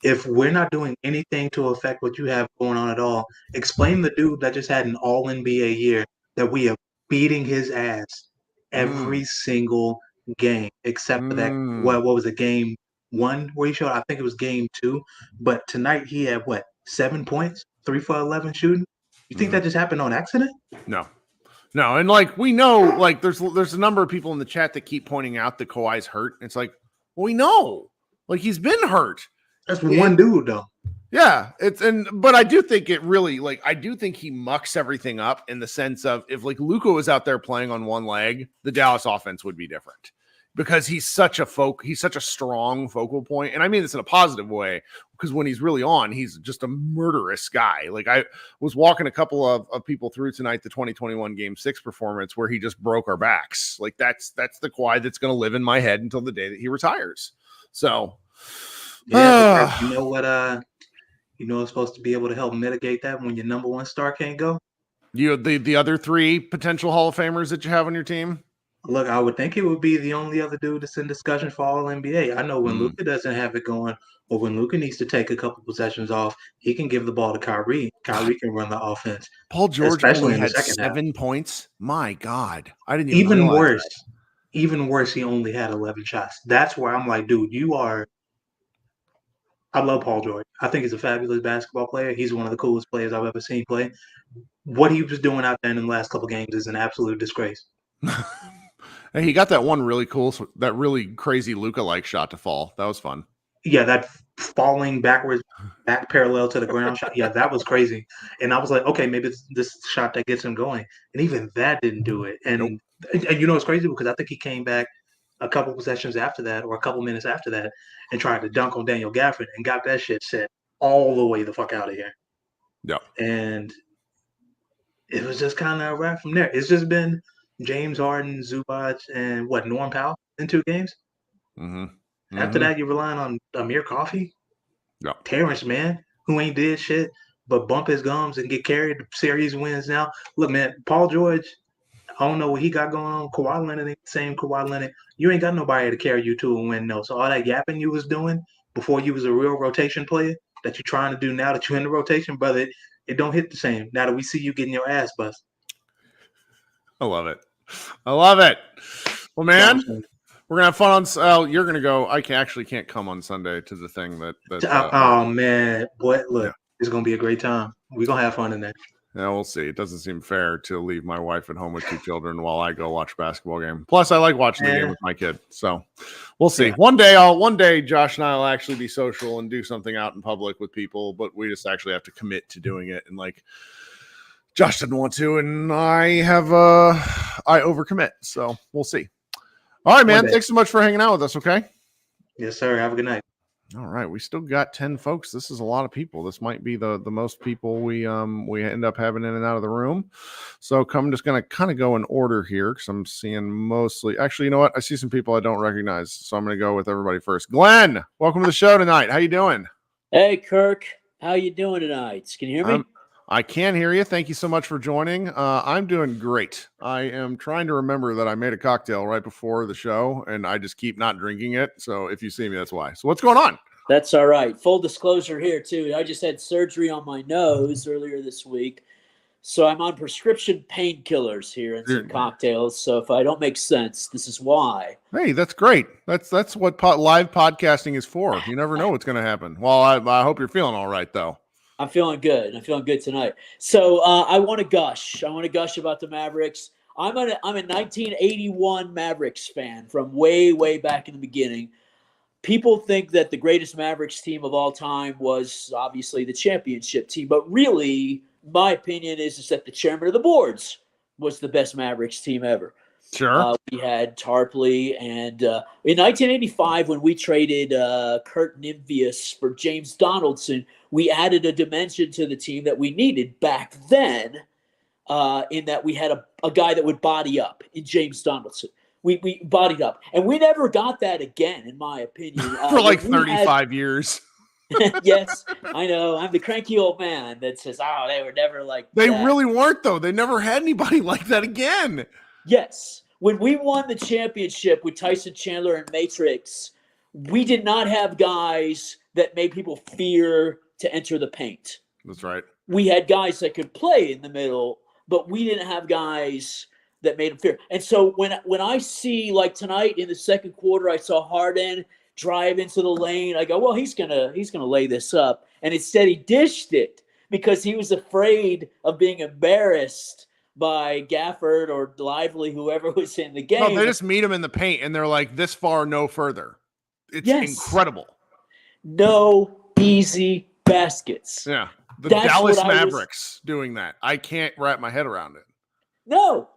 If we're not doing anything to affect what you have going on at all, explain the dude that just had an all NBA year that we are beating his ass every single game, except for that, what was it, game 1 where he showed, I think it was game 2, but tonight he had 7 points, 3 for 11 shooting. You think that just happened on accident? No, and we know, there's a number of people in the chat that keep pointing out that Kawhi's hurt. It's well, we know, he's been hurt. That's one dude though. Yeah, but I do think it really, I do think he mucks everything up in the sense of if Luka was out there playing on one leg, the Dallas offense would be different because he's such a strong focal point. And I mean this in a positive way, because when he's really on, he's just a murderous guy. I was walking a couple of people through tonight, the 2021 Game 6 performance where he just broke our backs. That's the Kawhi that's going to live in my head until the day that he retires. So yeah, you know what it's supposed to be able to help mitigate that when your number 1 star can't go? The other 3 potential Hall of Famers that you have on your team? Look, I would think it would be the only other dude that's in discussion for All NBA. I know when Luka doesn't have it going, or when Luka needs to take a couple possessions off, he can give the ball to Kyrie. Kyrie can run the offense. Paul George especially only in the had second 7 half. points. My God, I didn't even realize that. Even worse, he only had 11 shots. That's where I'm like, dude, I love Paul George. I think he's a fabulous basketball player. He's one of the coolest players I've ever seen play. What he was doing out there in the last couple games is an absolute disgrace. Hey, he got that one that really crazy Luka-like shot to fall. That was fun. Yeah, that falling backwards, back parallel to the ground shot. Yeah, that was crazy. And I was like, okay, maybe it's this shot that gets him going. And even that didn't do it. And it's crazy because I think he came back a couple possessions after that, or a couple minutes after that, and tried to dunk on Daniel Gafford and got that shit set all the way the fuck out of here. Yeah. And it was just kind of a wrap from there. It's just been James Harden, Zubac, and Norm Powell in 2 games. Mm-hmm. After that, you're relying on Amir Coffey, Terrence Mann, who ain't did shit but bump his gums and get carried. Series wins now. Look, man, Paul George, I don't know what he got going on. Kawhi Leonard ain't the same Kawhi Leonard. You ain't got nobody to carry you to a win, no. So all that yapping you was doing before you was a real rotation player that you're trying to do now that you're in the rotation, brother, it don't hit the same now that we see you getting your ass bust. I love it. Well, man, we're gonna have fun on. You're gonna go. I can't come on Sunday to the thing that. Oh man, boy, look, Yeah. it's gonna be a great time. We're gonna have fun in there. Yeah, we'll see. It doesn't seem fair to leave my wife at home with 2 children while I go watch a basketball game. Plus, I like watching the game with my kid. So we'll see. Yeah. One day, Josh and I will actually be social and do something out in public with people, but we just actually have to commit to doing it. And like, Josh didn't want to, and I overcommit. So we'll see. All right, man. Thanks so much for hanging out with us. Okay. Yes, sir. Have a good night. All right, we still got 10 folks. This is a lot of people. This might be the most people we end up having in and out of the room. So I'm just going to kind of go in order here because I'm seeing mostly. Actually, you know what? I see some people I don't recognize, so I'm going to go with everybody first. Glenn, welcome to the show tonight. How you doing? Hey, Kirk. How you doing tonight? Can you hear me? I can hear you. Thank you so much for joining. I'm doing great. I am trying to remember that I made a cocktail right before the show, and I just keep not drinking it. So if you see me, that's why. So what's going on? That's all right. Full disclosure here, too. I just had surgery on my nose earlier this week. So I'm on prescription painkillers here and some cocktails. So if I don't make sense, this is why. Hey, that's great. That's what live podcasting is for. You never know what's going to happen. Well, I hope you're feeling all right, though. I'm feeling good. I'm feeling good tonight. So I want to gush. I want to gush about the Mavericks. I'm a 1981 Mavericks fan from way, way back in the beginning. People think that the greatest Mavericks team of all time was obviously the championship team, but really, my opinion is that the chairman of the boards was the best Mavericks team ever. Sure. We had Tarpley, and in 1985, when we traded Kurt Nimvius for James Donaldson, we added a dimension to the team that we needed back then, in that we had a guy that would body up in James Donaldson. We bodied up, and we never got that again, in my opinion. For like 35 years. Yes, I know. I'm the cranky old man that says, "Oh, they were never like They that." really weren't, though. They never had anybody like that again. Yes. When we won the championship with Tyson Chandler and Matrix, we did not have guys that made people fear to enter the paint. That's right. We had guys that could play in the middle, but we didn't have guys that made them fear. And so when I see, like tonight in the second quarter, I saw Harden drive into the lane. I go, well, he's gonna lay this up. And instead he dished it because he was afraid of being embarrassed by Gafford or Lively, whoever was in the game. No, they just meet him in the paint, and they're like, this far, no further. It's incredible. No easy baskets. Yeah. The That's Dallas what I Mavericks doing that. I can't wrap my head around it. No,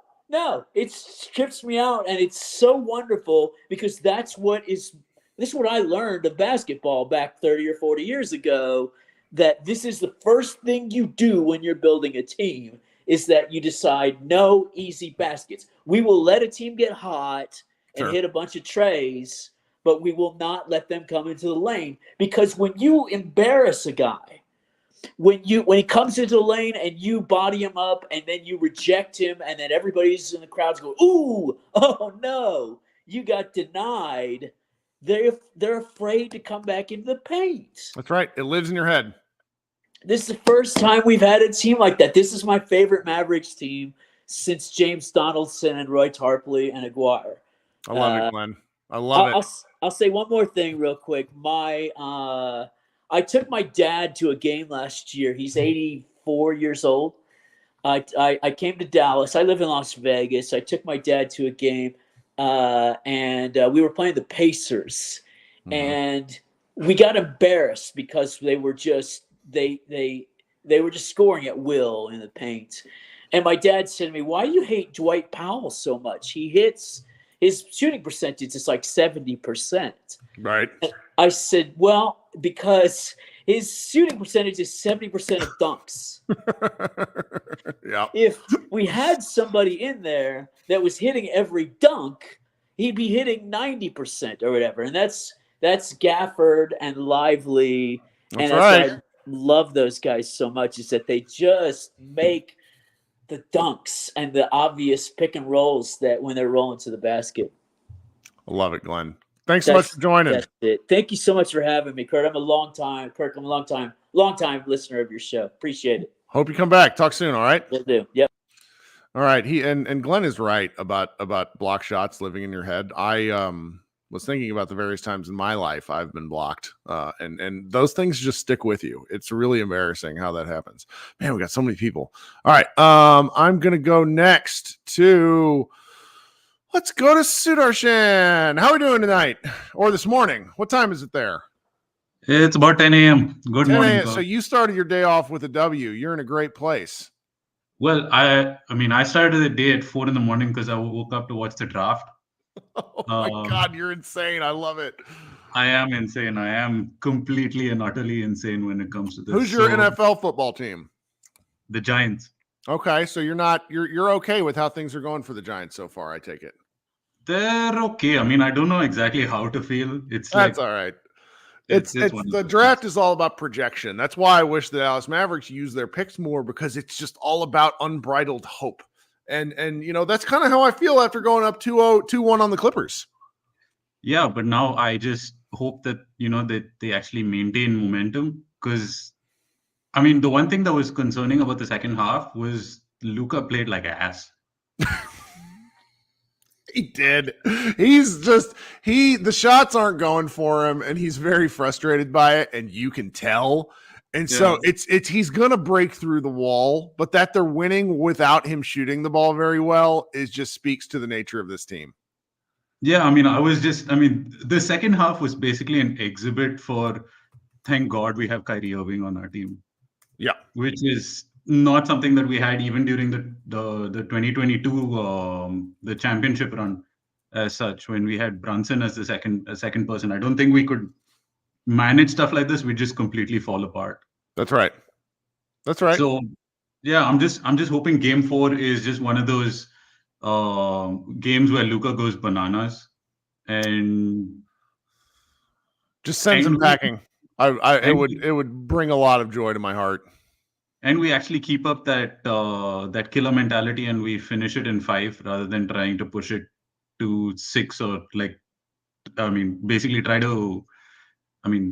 it trips me out, and it's so wonderful because this is what I learned of basketball back 30 or 40 years ago, that this is the first thing you do when you're building a team, is that you decide no easy baskets. We will let a team get hot and hit a bunch of trays, but we will not let them come into the lane, because when you embarrass a guy, when he comes into the lane and you body him up and then you reject him and then everybody's in the crowds go, ooh, oh no, you got denied. They're afraid to come back into the paint. That's right. It lives in your head. This is the first time we've had a team like that. This is my favorite Mavericks team since James Donaldson and Roy Tarpley and Aguirre. I love it, Glenn. I love it. I'll say one more thing real quick. I took my dad to a game last year. He's 84 years old. I came to Dallas. I live in Las Vegas. I took my dad to a game, and we were playing the Pacers. Mm-hmm. And we got embarrassed because they were just scoring at will in the paint. And my dad said to me, "Why do you hate Dwight Powell so much? His shooting percentage is like 70%. Right. And I said, well, because his shooting percentage is 70% of dunks. Yeah. If we had somebody in there that was hitting every dunk, he'd be hitting 90% or whatever. And that's Gafford and Lively. That's and right. I love those guys so much, is that they just make the dunks and the obvious pick and rolls that when they're rolling to the basket. I love it, Glenn. Thanks so much for joining. That's it. Thank you so much for having me, Kurt. I'm a long time listener of your show. Appreciate it. Hope you come back. Talk soon, all right? Will do. Yep. All right. He and Glenn is right about block shots living in your head. I was thinking about the various times in my life I've been blocked. And those things just stick with you. It's really embarrassing how that happens. Man, we got so many people. All right. I'm gonna go next to let's go to Sudarshan. How are we doing tonight? Or this morning? What time is it there? It's about 10 a.m. Good 10 morning. a.m. So you started your day off with a W. You're in a great place. Well, I mean, I started the day at 4 in the morning because I woke up to watch the draft. Oh my God, you're insane. I love it. I am insane. I am completely and utterly insane when it comes to this. Who's your NFL football team? The Giants. Okay, so you're okay with how things are going for the Giants so far, I take it. They're okay. I mean, I don't know exactly how to feel. It's That's like all right. it's The draft is all about projection. That's why I wish the Dallas Mavericks use their picks more, because it's just all about unbridled hope. And that's kind of how I feel after going up 2-1 on the Clippers. Yeah, but now I just hope that that they actually maintain momentum, because I mean, the one thing that was concerning about the second half was Luka played like ass. He did. The shots aren't going for him, and he's very frustrated by it, and you can tell. And so he's gonna break through the wall, but that they're winning without him shooting the ball very well just speaks to the nature of this team. Yeah, I mean, the second half was basically an exhibit for, thank God we have Kyrie Irving on our team. Yeah. Which is not something that we had even during the 2022 the championship run as such, when we had Brunson as the second person. I don't think we could manage stuff like this. We just completely fall apart. That's right. So yeah, I'm just hoping game 4 is just one of those games where Luka goes bananas and just sends him packing. It would bring a lot of joy to my heart. And we actually keep up that killer mentality, and we finish it in 5 rather than trying to push it to 6, or basically try to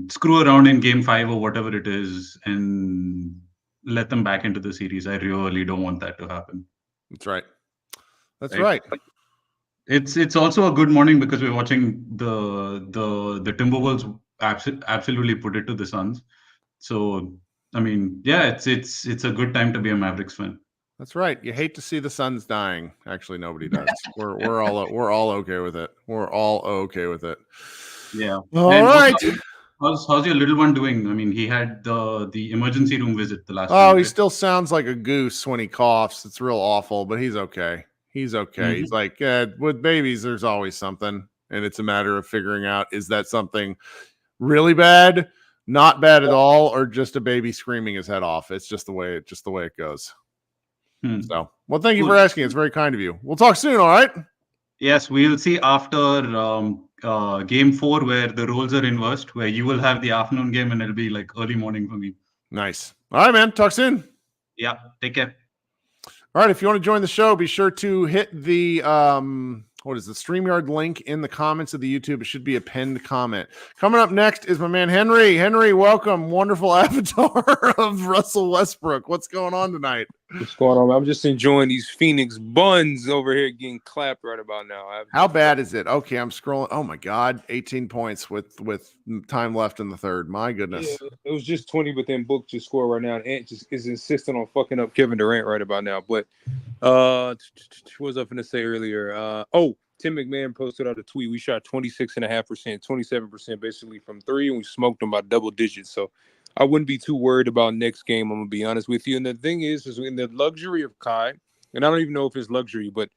screw around in game 5 or whatever it is and let them back into the series. I really don't want that to happen. That's right. That's right. It's also a good morning because we're watching the Timberwolves absolutely put it to the Suns. So I mean, yeah, it's a good time to be a Mavericks fan. That's right. You hate to see the Suns dying. Actually, nobody does. We're all okay with it. We're all okay with it. Yeah. All right. How's your little one doing? I mean, he had the emergency room visit the last. Oh, he still sounds like a goose when he coughs. It's real awful, but he's okay. He's okay. Mm-hmm. He's like, with babies, there's always something, and it's a matter of figuring out, is that something really bad, not bad at all, or just a baby screaming his head off? It's just the way it goes. So, well, thank you for asking. It's very kind of you. We'll talk soon. All right. Yes, we will see after game 4, where the roles are inversed, where you will have the afternoon game and it'll be like early morning for me. Nice. All right, man. Talk soon. Yeah. Take care. All right. If you want to join the show, be sure to hit the the StreamYard link in the comments of the YouTube. It should be a pinned comment. Coming up next is my man Henry. Henry, welcome. Wonderful avatar of Russell Westbrook. What's going on tonight? What's going on? I'm just enjoying these Phoenix Buns over here getting clapped right about now. How bad is it? Okay, I'm scrolling. Oh my God, 18 points with time left in the third. My goodness. Yeah, it was just 20, but then Book just scored right now. And Ant just is insisting on fucking up Kevin Durant right about now. But what was I going to say earlier? Tim McMahon posted out a tweet. We shot 26.5%, 27% basically from 3, and we smoked them by double digits. So I wouldn't be too worried about next game. I'm going to be honest with you. And the thing is in the luxury of Kai, and I don't even know if it's luxury, but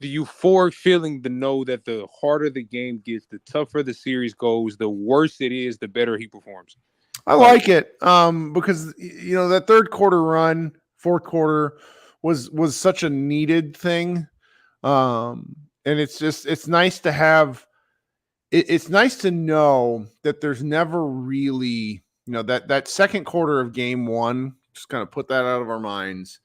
the euphoric feeling to know that the harder the game gets, the tougher the series goes, the worse it is, the better he performs. I like it because, that third quarter run, fourth quarter was such a needed thing. And it's nice to have, it's nice to know that there's never really, that second quarter of game 1, just kind of put that out of our minds.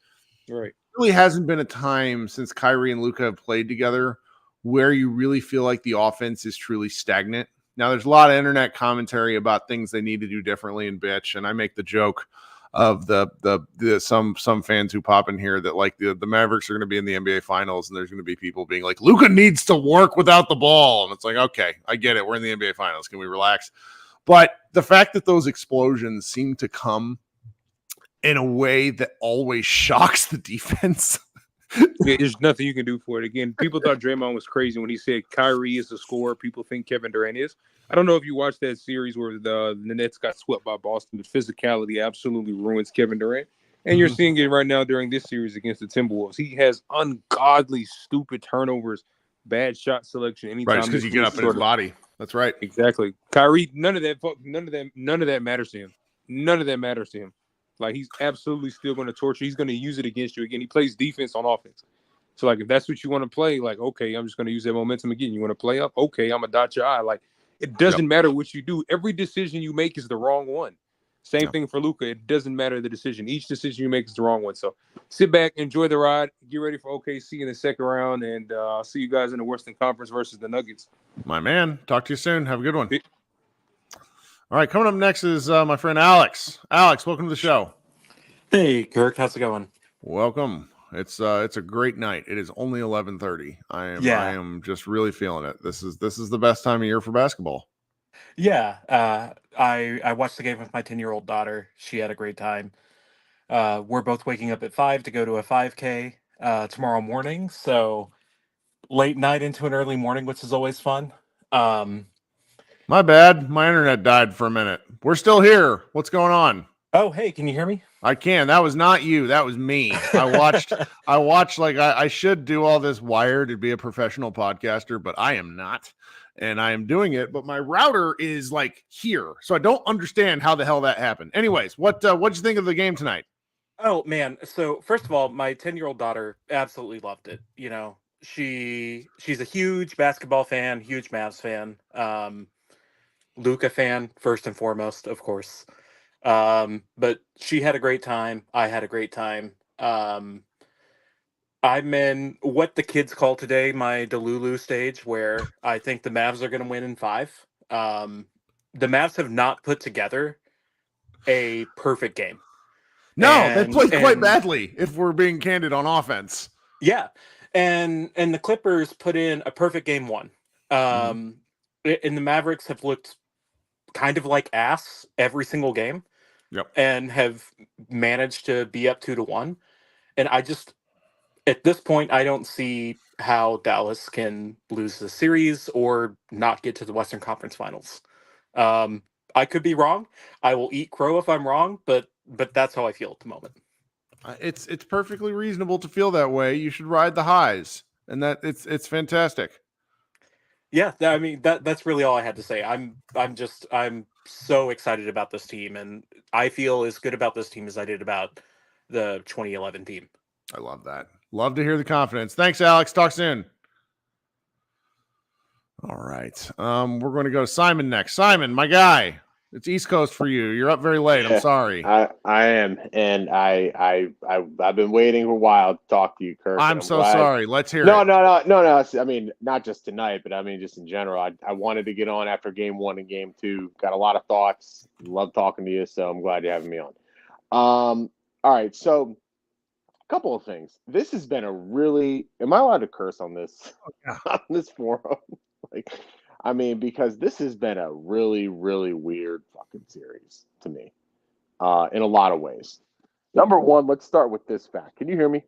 Right. Really hasn't been a time since Kyrie and Luka have played together where you really feel like the offense is truly stagnant. Now, there's a lot of internet commentary about things they need to do differently and bitch. And I make the joke of the some fans who pop in here that like the Mavericks are going to be in the NBA Finals, and there's going to be people being like, Luka needs to work without the ball, and it's like, okay, I get it. We're in the NBA Finals. Can we relax? But the fact that those explosions seem to come in a way that always shocks the defense. Yeah, there's nothing you can do for it. Again, people thought Draymond was crazy when he said Kyrie is a scorer. People think Kevin Durant is. I don't know if you watched that series where the Nets got swept by Boston, but physicality absolutely ruins Kevin Durant. And you're seeing it right now during this series against the Timberwolves. He has ungodly, stupid turnovers, bad shot selection. Anytime Right, because you get up in his body. That's right. Exactly. Kyrie, none of that matters to him. None of that matters to him. Like, he's absolutely still going to torture. He's going to use it against you again. He plays defense on offense. So, like, if that's what you want to play, like, okay, I'm just going to use that momentum again. You want to play up? Okay, I'm going to dot your eye. Like, it doesn't matter what you do. Every decision you make is the wrong one. Same thing for Luka. It doesn't matter the decision. Each decision you make is the wrong one. So, sit back, enjoy the ride, get ready for OKC in the second round, and I'll see you guys in the Western Conference versus the Nuggets. My man. Talk to you soon. Have a good one. All right, coming up next is my friend Alex. Alex, welcome to the show. Hey, Kirk, how's it going? Welcome. It's a great night. It is only 11:30. I am just really feeling it. This is the best time of year for basketball. Yeah, I watched the game with my 10-year-old daughter. She had a great time. We're both waking up at 5 to go to a 5K tomorrow morning. So late night into an early morning, which is always fun. My bad. My internet died for a minute. We're still here. What's going on? Oh, hey, can you hear me? I can. That was not you. That was me. I watched like I should do all this wired to be a professional podcaster, but I am not. And I am doing it, but my router is like here. So I don't understand how the hell that happened. Anyways, what'd you think of the game tonight? Oh, man. So first of all, my 10-year-old daughter absolutely loved it. You know, she's a huge basketball fan, huge Mavs fan, Luka fan, first and foremost, of course. But she had a great time. I had a great time. I'm in what the kids call today my Delulu stage, where I think the Mavs are going to win in 5. The Mavs have not put together a perfect game. No, they played quite badly, if we're being candid on offense. Yeah. And the Clippers put in a perfect game 1. And the Mavericks have looked kind of like ass every single game. Yep. And have managed to be up 2-1. And I just, at this point, I don't see how Dallas can lose the series or not get to the Western Conference Finals. I could be wrong. I will eat crow if I'm wrong, but that's how I feel at the moment. It's perfectly reasonable to feel that way. You should ride the highs, and that it's fantastic. Yeah, I mean that's really all I had to say. I'm so excited about this team, and I feel as good about this team as I did about the 2011 team. I love that. Love to hear the confidence. Thanks, Alex. Talk soon. All right. We're going to go to Simon next. Simon, my guy. It's East Coast for you. You're up very late. I'm sorry. I am, and I've been waiting a while to talk to you, Kirk. I'm so sorry. Let's hear it. No. I mean, not just tonight, but I mean, just in general. I wanted to get on after game 1 and game 2. Got a lot of thoughts. Love talking to you, so I'm glad you're having me on. All right, so a couple of things. This has been a really. Am I allowed to curse on this on this forum? I mean, because this has been a really, really weird fucking series to me in a lot of ways. Number one, let's start with this fact. Can you hear me?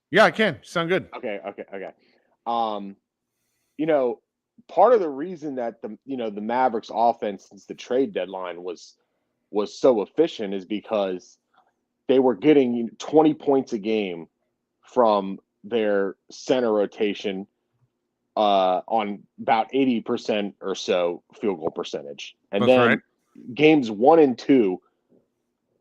Yeah, I can. Sound good. Okay. Part of the reason that the Mavericks offense since the trade deadline was so efficient is because they were getting 20 points a game from their center rotation on about 80% or so field goal percentage. And That's then right. Games 1 and 2,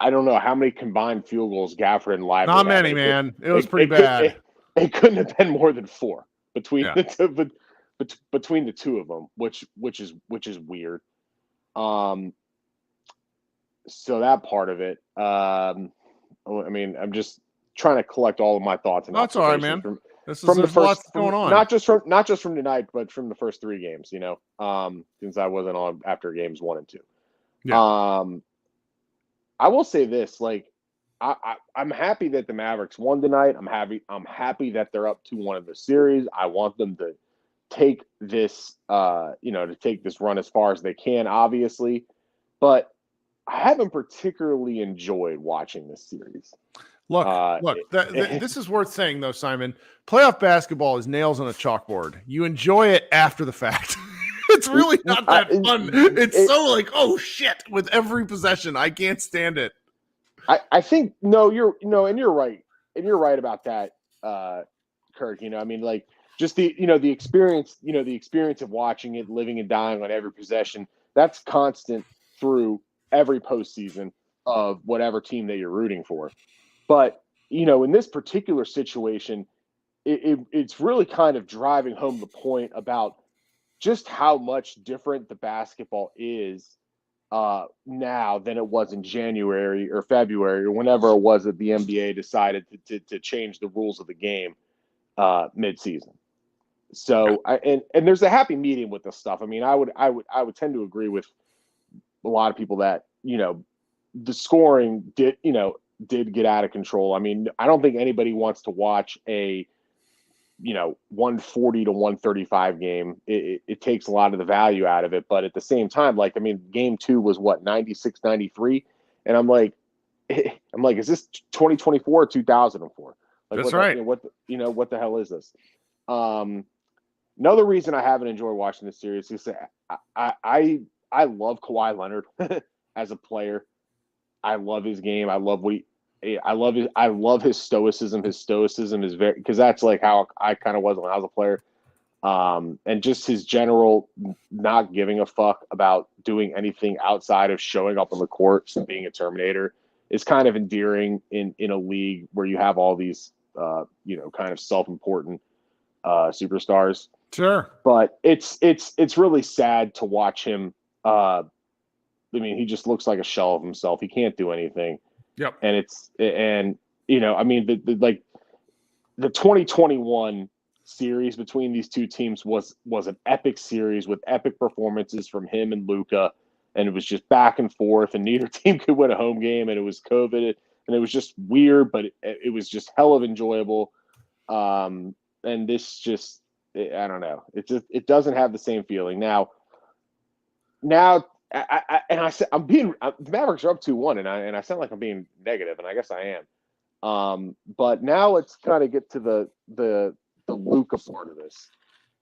I don't know how many combined field goals Gafford and Lively Not had. many, man. It was pretty bad. It couldn't have been more than 4 between the two, between the two of them, which is weird. So that part of it. I mean, I'm just trying to collect all of my thoughts and That's all right, man. There's lots going on. Not just from tonight, but from the first 3 games. Since I wasn't on after games 1 and 2. Yeah. I will say this: like I'm happy that the Mavericks won tonight. I'm happy that they're up 2-1 in the series. I want them to take this, to take this run as far as they can, obviously. But I haven't particularly enjoyed watching this series. Look, this is worth saying, though, Simon. Playoff basketball is nails on a chalkboard. You enjoy it after the fact. It's really not that fun. It's so like, oh, shit, with every possession. I can't stand it. I think, and you're right. And you're right about that, Kirk. Like, just the experience, the experience of watching it, living and dying on every possession, that's constant through every postseason of whatever team that you're rooting for. But, in this particular situation, it's really kind of driving home the point about just how much different the basketball is now than it was in January or February or whenever it was that the NBA decided to change the rules of the game mid-season. So, and there's a happy medium with this stuff. I mean, I would tend to agree with a lot of people that, the scoring did get out of control. I mean, I don't think anybody wants to watch a 140 to 135 game. It takes a lot of the value out of it. But at the same time, game 2 was what, 96-93? And I'm like, is this 2024 or 2004? That's right. What the hell is this? Another reason I haven't enjoyed watching this series is that I love Kawhi Leonard as a player. I love his game. I love his stoicism. His stoicism is very, because that's like how I kind of was when I was a player. And just his general not giving a fuck about doing anything outside of showing up on the court and being a Terminator is kind of endearing in a league where you have all these, kind of self-important superstars. Sure. But it's really sad to watch him. He just looks like a shell of himself. He can't do anything. Yep. And the 2021 series between these two teams was an epic series with epic performances from him and Luka, and it was just back and forth, and neither team could win a home game, and it was COVID, and it was just weird, but it was just hell of enjoyable. And this just, I don't know, it doesn't have the same feeling now. The Mavericks are up 2-1, and I sound like I'm being negative, and I guess I am. But now let's kind of get to the Luka part of this.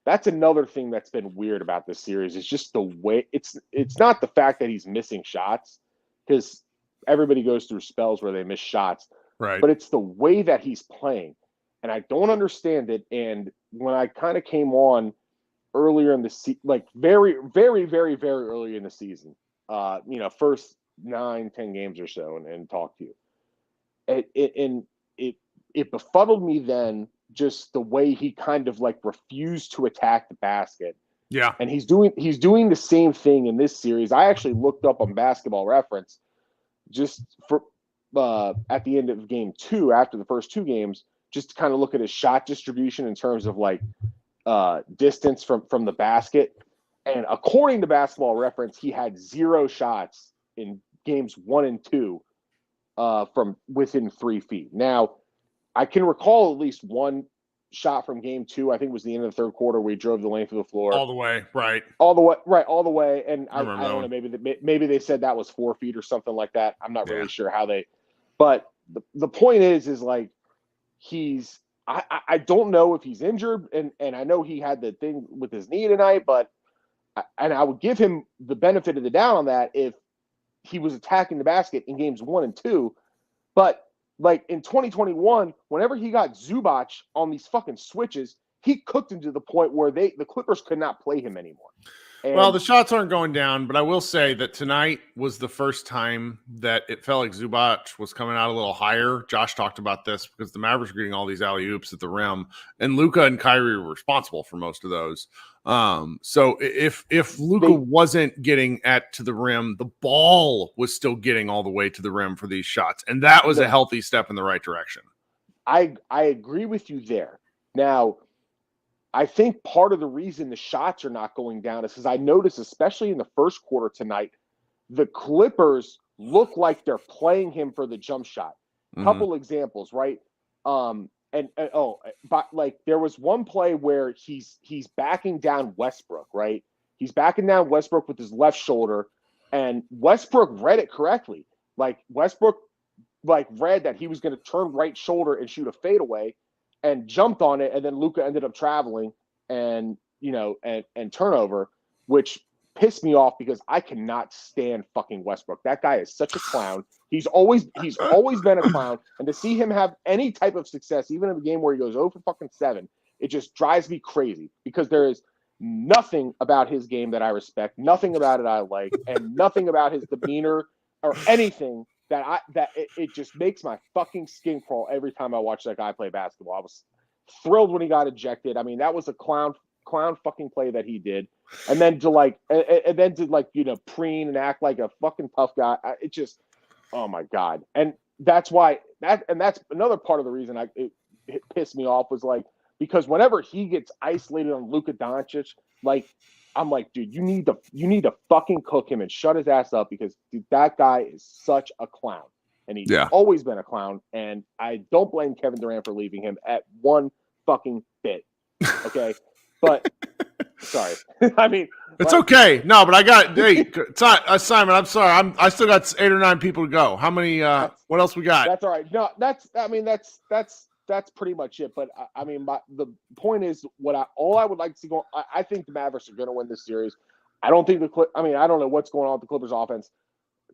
That's another thing that's been weird about this series is just the way it's not the fact that he's missing shots, because everybody goes through spells where they miss shots, right? But it's the way that he's playing, and I don't understand it. And when I kind of came on earlier in the season, like very, very, very, very early in the season, first 9-10 games or so, and talk to you. It befuddled me then, just the way he kind of like refused to attack the basket. Yeah. And he's doing the same thing in this series. I actually looked up on Basketball Reference just for at the end of game 2, after the first 2 games, just to kind of look at his shot distribution in terms of like distance from the basket. And according to Basketball Reference, he had 0 shots in games 1 and 2 from within 3 feet. Now, I can recall at least one shot from game 2. I think it was the end of the third quarter where he drove the length of the floor. All the way, right. All the way. And I don't know, one. maybe they said that was 4 feet or something like that. I'm not really sure how they – but the point is like he's – I don't know if he's injured, and I know he had the thing with his knee tonight, but I would give him the benefit of the doubt on that if he was attacking the basket in games 1 and 2. But like in 2021, whenever he got Zubac on these fucking switches, he cooked him to the point where the Clippers could not play him anymore. And well, the shots aren't going down, but I will say that tonight was the first time that it felt like Zubac was coming out a little higher. Josh talked about this because the Mavericks were getting all these alley-oops at the rim, and Luka and Kyrie were responsible for most of those. So if Luka wasn't getting to the rim, the ball was still getting all the way to the rim for these shots, and that was a healthy step in the right direction. I agree with you there. Now, I think part of the reason the shots are not going down is because I noticed, especially in the first quarter tonight, the Clippers look like they're playing him for the jump shot. Couple examples, right? But like there was one play where he's backing down Westbrook, right? He's backing down Westbrook with his left shoulder, and Westbrook read it correctly. Like Westbrook read that he was going to turn right shoulder and shoot a fadeaway, and jumped on it, and then Luka ended up traveling and and turnover, which pissed me off because I cannot stand fucking Westbrook. That guy is such a clown. He's always been a clown, and to see him have any type of success, even in the game where he goes 0 for fucking 7, it just drives me crazy because there is nothing about his game that I respect, nothing about it I like, and nothing about his demeanor or anything that it just makes my fucking skin crawl every time I watch that guy play basketball. I was thrilled when he got ejected. I mean, that was a clown fucking play that he did. And then to preen and act like a fucking tough guy. It just, oh my God. And that's why that's another part of the reason it pissed me off was like, because whenever he gets isolated on Luka Doncic, like, I'm like, dude, you need to fucking cook him and shut his ass up because dude, that guy is such a clown. And he's always been a clown. And I don't blame Kevin Durant for leaving him at one fucking bit. Okay. But sorry. I mean, it's okay. No, but I got Simon, I'm sorry. I still got 8 or 9 people to go. How many what else we got? That's all right. No, that's pretty much it. But I mean, the point is all I would like to see go. I think the Mavericks are going to win this series. I don't think I don't know what's going on with the Clippers offense.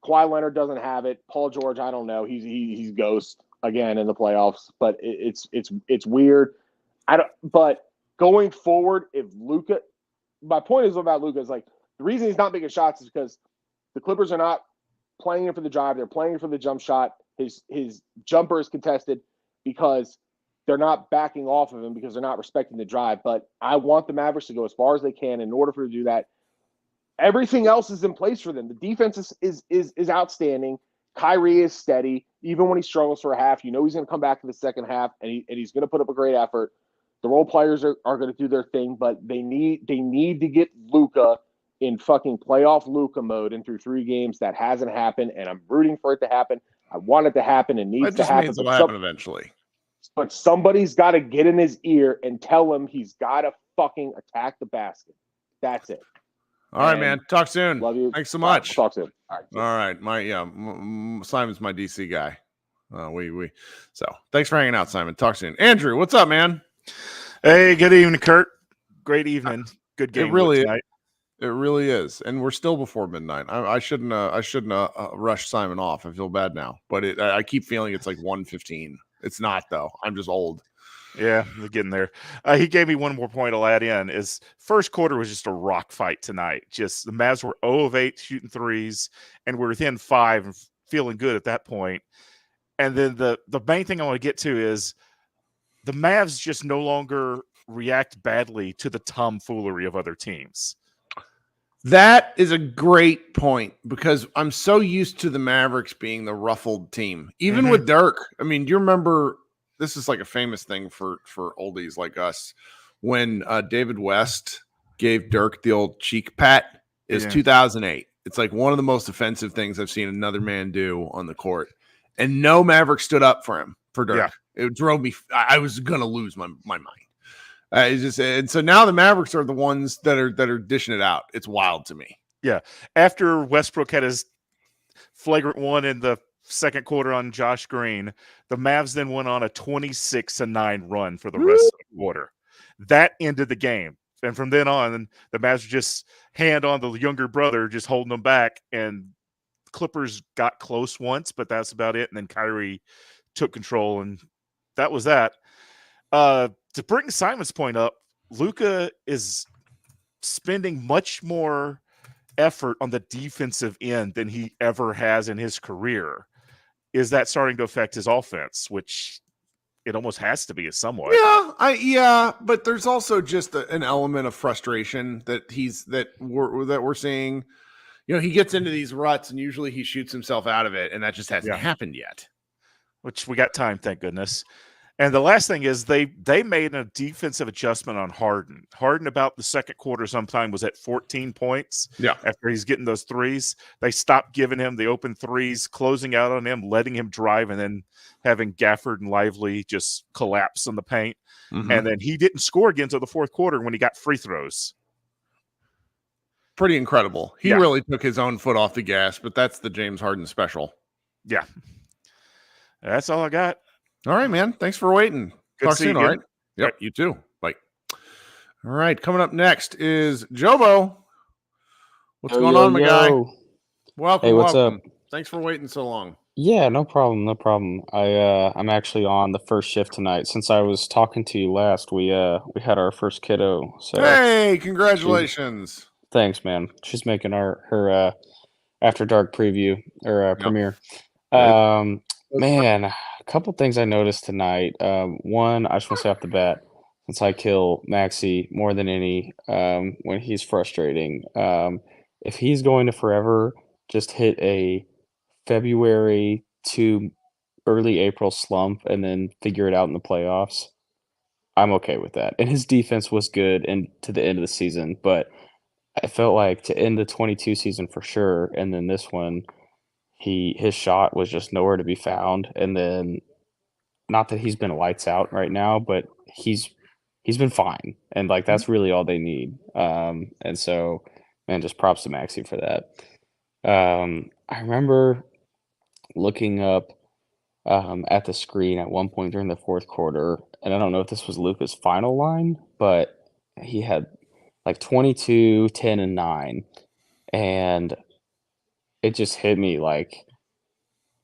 Kawhi Leonard doesn't have it. Paul George, I don't know. He's ghost again in the playoffs. But it's weird. But going forward, if Luka, my point is about Luka is like the reason he's not making shots is because the Clippers are not playing him for the drive. They're playing him for the jump shot. His jumper is contested because they're not backing off of him because they're not respecting the drive. But I want the Mavericks to go as far as they can. In order for them to do that, everything else is in place for them. The defense is outstanding. Kyrie is steady. Even when he struggles for a half, he's going to come back in the second half and he's going to put up a great effort. The role players are going to do their thing, but they need to get Luka in fucking playoff Luka mode and through 3 games. That hasn't happened, and I'm rooting for it to happen. I want it to happen. It needs to happen. It'll happen eventually. But somebody's got to get in his ear and tell him he's got to fucking attack the basket. That's it. All right, man. Talk soon. Love you. Thanks so much. Talk soon. All right. Simon's my DC guy. So thanks for hanging out, Simon. Talk soon. Andrew, what's up, man? Hey, good evening, Kurt. Great evening. Good game. It really is, and we're still before midnight. I shouldn't rush Simon off. I feel bad now, but I keep feeling it's like 1:15. It's not though. I'm just old. Yeah, we're getting there. He gave me one more point I'll add in. Is first quarter was just a rock fight tonight. Just the Mavs were 0 of 8 shooting threes, and we're within 5 and feeling good at that point. And then the main thing I want to get to is the Mavs just no longer react badly to the tomfoolery of other teams. That is a great point because I'm so used to the Mavericks being the ruffled team, even with Dirk. I mean, do you remember? This is like a famous thing for oldies like us when David West gave Dirk the old cheek pat. Is 2008. It's like one of the most offensive things I've seen another man do on the court, and no Maverick stood up for Dirk. Yeah. It drove me. I was gonna lose my mind. And so now the Mavericks are the ones that are dishing it out. It's wild to me. Yeah. After Westbrook had his flagrant one in the second quarter on Josh Green, the Mavs then went on a 26-9 run for the rest of the quarter. That ended the game. And from then on, the Mavs were just hand on the younger brother, just holding them back. And Clippers got close once, but that's about it. And then Kyrie took control, and that was that. To bring Simon's point up, Luka is spending much more effort on the defensive end than he ever has in his career. Is that starting to affect his offense, which it almost has to be somewhat? Yeah, but there's also just an element of frustration that we're seeing. He gets into these ruts and usually he shoots himself out of it, and that just hasn't happened yet. Which we got time, thank goodness. And the last thing is they made a defensive adjustment on Harden. Harden about the second quarter sometime was at 14 points. Yeah. After he's getting those threes, they stopped giving him the open threes, closing out on him, letting him drive, and then having Gafford and Lively just collapse in the paint. Mm-hmm. And then he didn't score again until the fourth quarter when he got free throws. Pretty incredible. He Yeah. really took his own foot off the gas, but that's the James Harden special. Yeah. That's all I got. All right, man. Thanks for waiting. Good Talk to see you soon, all right? again. Yep, you too. Bye. All right, coming up next is Jobo. What's going on, my guy? Welcome, Hey, what's welcome. up? Thanks for waiting so long. Yeah, no problem, no problem. I'm actually on the first shift tonight. Since I was talking to you last, we had our first kiddo. So Hey, congratulations. thanks, man. She's making her after dark preview or Yep. premiere. Good. Man, a couple things I noticed tonight. One, I just want to say off the bat, since I kill Maxi more than any when he's frustrating. If he's going to forever just hit a February to early April slump and then figure it out in the playoffs, I'm okay with that. And his defense was good and to the end of the season, but I felt like to end the 22 season for sure, and then this one, his shot was just nowhere to be found. And then, not that he's been lights out right now, but he's been fine, and like that's really all they need. And so, man, just props to Maxi for that. I remember looking up at the screen at one point during the fourth quarter, and I don't know if this was Luka's final line, but he had like 22, 10, and 9, and it just hit me like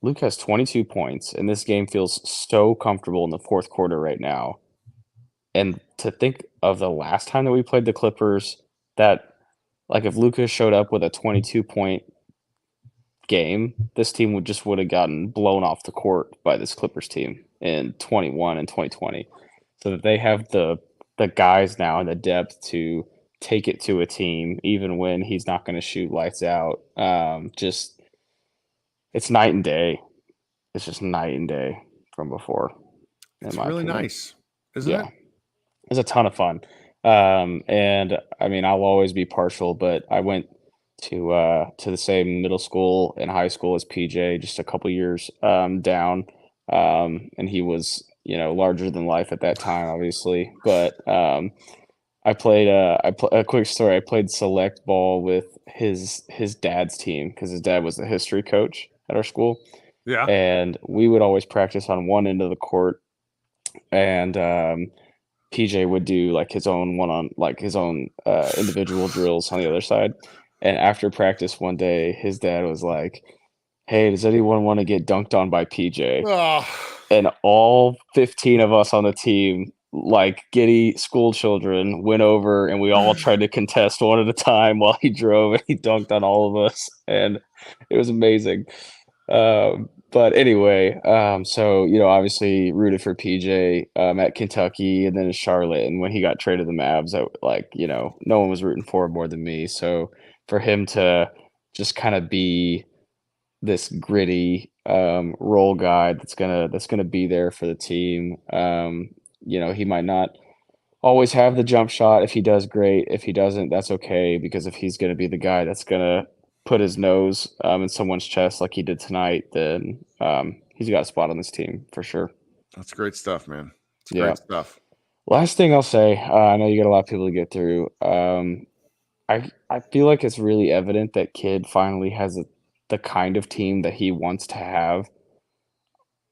Luka has 22 points, and this game feels so comfortable in the fourth quarter right now. And to think of the last time that we played the Clippers, that like if Luka showed up with a 22-point game, this team would have gotten blown off the court by this Clippers team in 21 and 2020. So that they have the guys now and the depth to take it to a team, even when he's not going to shoot lights out. Just it's night and day. It's just night and day from before. It's really nice, isn't it? It's a ton of fun. And I mean, I'll always be partial, but I went to the same middle school and high school as PJ, just a couple years down. And he was, larger than life at that time, obviously. But I played a quick story. I played select ball with his dad's team because his dad was the history coach at our school. Yeah. And we would always practice on one end of the court, and PJ would do like his own individual drills on the other side. And after practice one day, his dad was like, "Hey, does anyone want to get dunked on by PJ?" Oh. And all 15 of us on the team, like giddy school children, went over and we all tried to contest one at a time while he drove, and he dunked on all of us, and it was amazing. But anyway, so obviously rooted for PJ at Kentucky and then in Charlotte, and when he got traded to the Mavs, no one was rooting for him more than me. So for him to just kind of be this gritty role guy that's gonna be there for the team. He might not always have the jump shot. If he does, great. If he doesn't, that's okay, because if he's gonna be the guy that's gonna put his nose in someone's chest like he did tonight, then he's got a spot on this team for sure. That's great stuff, man. It's great stuff. Last thing I'll say, I know you got a lot of people to get through. I feel like it's really evident that Kid finally has the kind of team that he wants to have.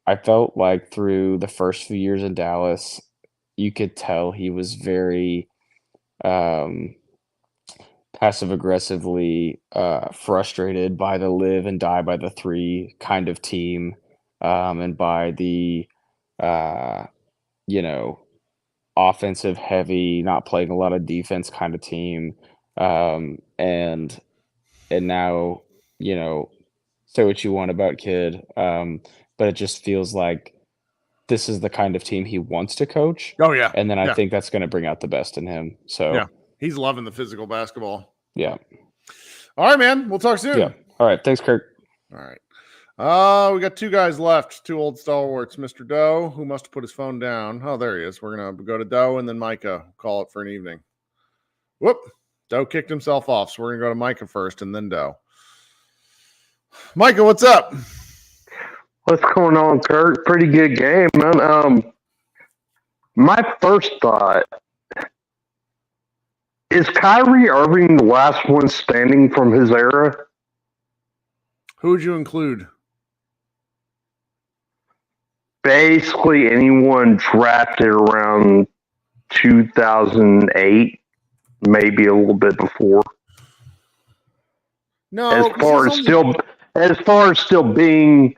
I felt like through the first few years in Dallas, you could tell he was very passive aggressively frustrated by the live and die by the three kind of team, and by the offensive heavy, not playing a lot of defense kind of team. And now, say what you want about Kid, but it just feels like this is the kind of team he wants to coach. Oh yeah. And then I think that's going to bring out the best in him. So yeah, he's loving the physical basketball. Yeah. All right, man. We'll talk soon. Yeah. All right. Thanks, Kirk. All right. We got 2 guys left, 2 old stalwarts. Mr. Doe, who must have put his phone down. Oh, there he is. We're going to go to Doe and then Micah. Call it for an evening. Whoop. Doe kicked himself off, so we're going to go to Micah first and then Doe. Micah, what's up? What's going on, Kirk? Pretty good game, man. My first thought, is Kyrie Irving the last one standing from his era? Who would you include? Basically anyone drafted around 2008, maybe a little bit before. No, as far as still being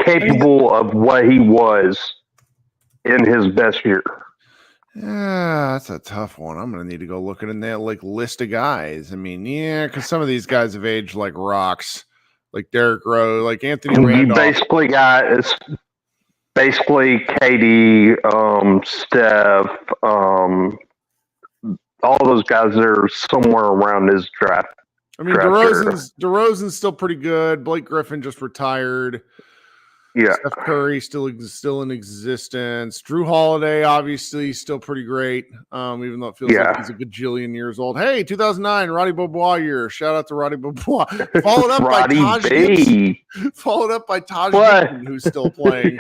capable of what he was in his best year. Yeah, that's a tough one. I'm gonna need to go look at that list of guys. I mean, yeah, because some of these guys have aged like rocks, like Derrick Rose, like Anthony Randolph. You basically got it's basically KD, Steph, all those guys are somewhere around his draft. I mean, DeRozan's still pretty good. Blake Griffin just retired. Yeah. Steph Curry still in existence. Drew Holiday, obviously, still pretty great, even though it feels like he's a gajillion years old. Hey, 2009, Roddy Beaubois year. Shout out to Roddy Beaubois. Followed up by Taj Gibson. Followed up by Taj Gibson, who's still playing.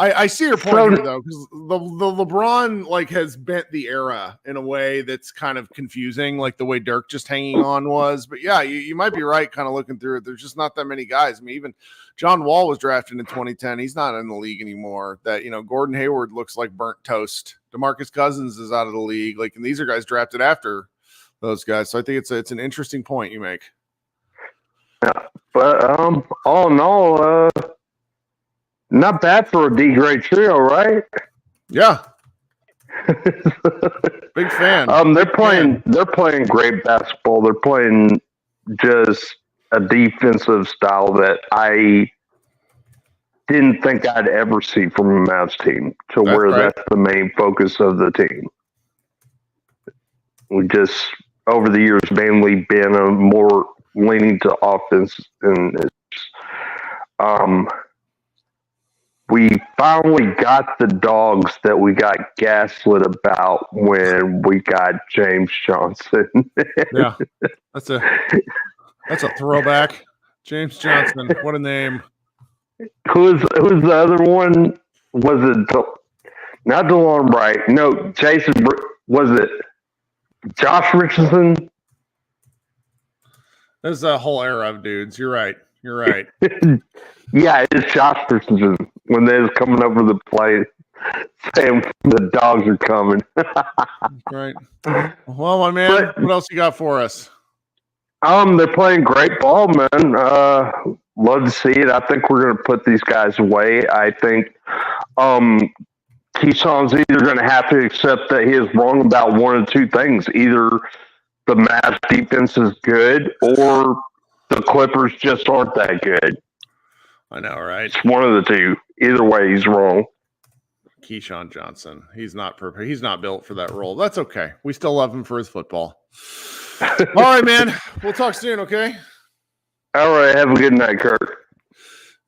I see your point here, though, because the LeBron has bent the era in a way that's kind of confusing, like the way Dirk just hanging on was. But yeah, you might be right, kind of looking through it. There's just not that many guys. I mean, even John Wall was drafted in 2010. He's not in the league anymore. That Gordon Hayward looks like burnt toast. DeMarcus Cousins is out of the league. And these are guys drafted after those guys. So I think it's an interesting point you make. Yeah, but all in all, not bad for a D grade trio, right? Yeah. Big fan. They're playing great basketball. They're playing just a defensive style that I didn't think I'd ever see from a Mavs team, that's the main focus of the team. We just over the years mainly been a more leaning to offense and we finally got the dogs that we got gaslit about when we got James Johnson. Yeah, that's a throwback. James Johnson, what a name. Who's the other one? Was it not DeLon Wright? No, Jason. Was it Josh Richardson? There's a whole era of dudes. You're right. Yeah, it's Josh Richardson when they was coming over the play saying the dogs are coming. Right. Well, my man, what else you got for us? They're playing great ball, man. Love to see it. I think we're going to put these guys away. I think Keyshawn's either going to have to accept that he is wrong about one of two things. Either the Mavs defense is good or the Clippers just aren't that good. I know, right? It's one of the two. Either way, he's wrong. Keyshawn Johnson. He's not prepared. He's not built for that role. That's okay. We still love him for his football. All right, man. We'll talk soon, okay? All right. Have a good night, Kirk.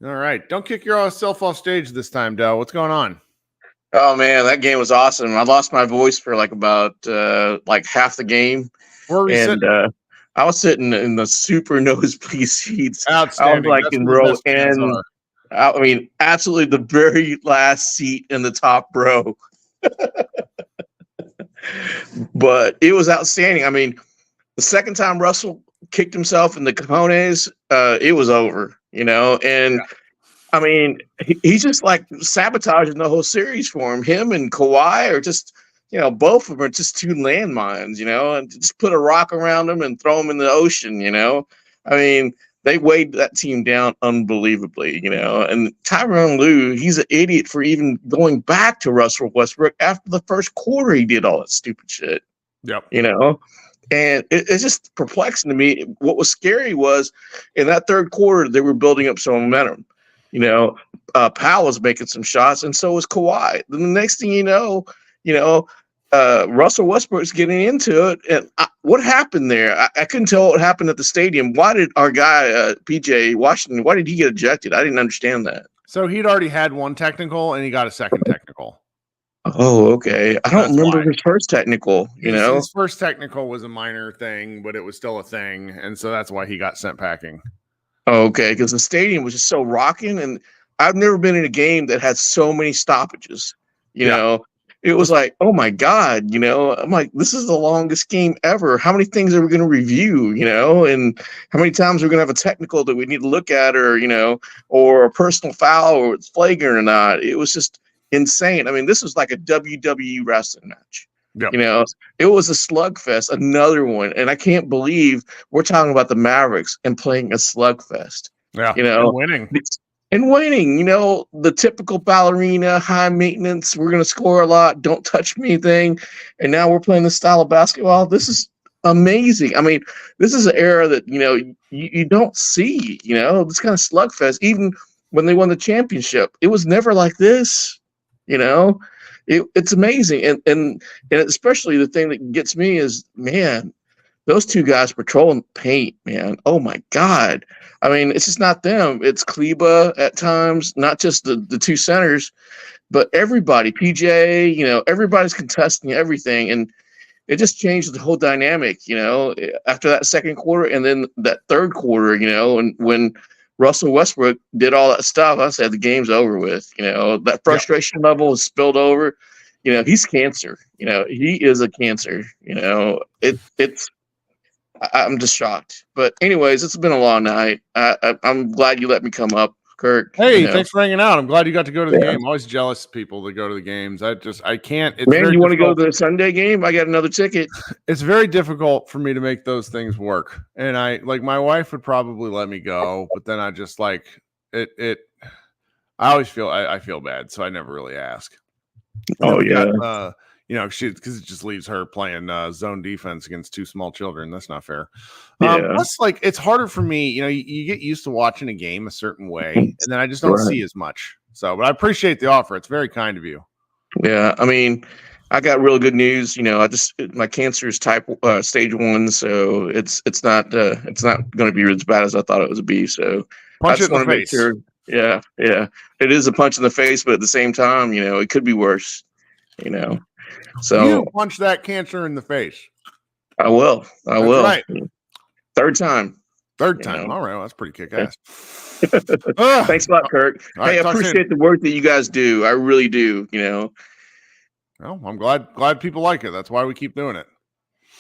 All right. Don't kick yourself off stage this time, Dell. What's going on? Oh, man, that game was awesome. I lost my voice for about half the game. Where were you sitting? I was sitting in the super nosebleed seats. Outstanding. I was in row N. I mean, absolutely the very last seat in the top row. But it was outstanding. I mean, the second time Russell kicked himself in the cojones, it was over, And yeah. I mean, he's just sabotaging the whole series for him. Him and Kawhi are just. Both of them are just two landmines, and just put a rock around them and throw them in the ocean, I mean, they weighed that team down unbelievably, and Tyronn Lue, he's an idiot for even going back to Russell Westbrook after the first quarter. He did all that stupid shit. Yep. And it's just perplexing to me. What was scary was in that third quarter, they were building up some momentum. Powell was making some shots and so was Kawhi. Then the next thing Russell Westbrook's getting into it. And what happened there? I couldn't tell what happened at the stadium. Why did our guy, PJ Washington, why did he get ejected? I didn't understand that. So he'd already had one technical, and he got a second technical. Oh, okay. I don't remember his first technical, His first technical was a minor thing, but it was still a thing. And so that's why he got sent packing. Okay, because the stadium was just so rocking. And I've never been in a game that had so many stoppages. You know, it was like, oh my God, I'm like, this is the longest game ever. How many things are we going to review, and how many times we're going to have a technical that we need to look at, or, or a personal foul, or it's flagrant or not. It was just insane. I mean, this was like a WWE wrestling match. Yep. It was a slugfest, another one. And I can't believe we're talking about the Mavericks and playing a slugfest. Yeah. And winning. And winning, the typical ballerina, high maintenance, we're going to score a lot, don't touch me thing. And now we're playing this style of basketball. This is amazing. I mean, this is an era that, you don't see, this kind of slugfest. Even when they won the championship, it was never like this, It's amazing. And especially the thing that gets me is, man, those two guys patrolling paint, man. Oh my God. I mean, it's just not them. It's Kleba at times, not just the two centers, but everybody, PJ, everybody's contesting everything. And it just changed the whole dynamic, after that second quarter and then that third quarter, and when Russell Westbrook did all that stuff, I said the game's over with. That frustration level is spilled over. He's cancer. He is a cancer. I'm just shocked. But anyways, it's been a long night. I'm glad you let me come up, Kirk. Hey, thanks for hanging out. I'm glad you got to go to the game. I'm always jealous of people that go to the games. I can't. It's Man, you want to go to the Sunday game? I got another ticket. It's very difficult for me to make those things work. And my wife would probably let me go, but then I just I always feel, I feel bad. So I never really ask. Because it just leaves her playing zone defense against two small children. That's not fair. Plus, it's harder for me. You get used to watching a game a certain way, and then I just don't see as much. So, but I appreciate the offer. It's very kind of you. Yeah, I mean, I got really good news. My cancer is stage 1, so it's not going to be as bad as I thought it would be. So punch I just it in want the to make face. sure. Yeah, it is a punch in the face, but at the same time, it could be worse. So you punch that cancer in the face. I will. That's right. Third time. All right. Well, that's pretty kick ass. Thanks a lot, Kirk. Right, hey, I appreciate the work that you guys do. I really do. Well, I'm glad people like it. That's why we keep doing it.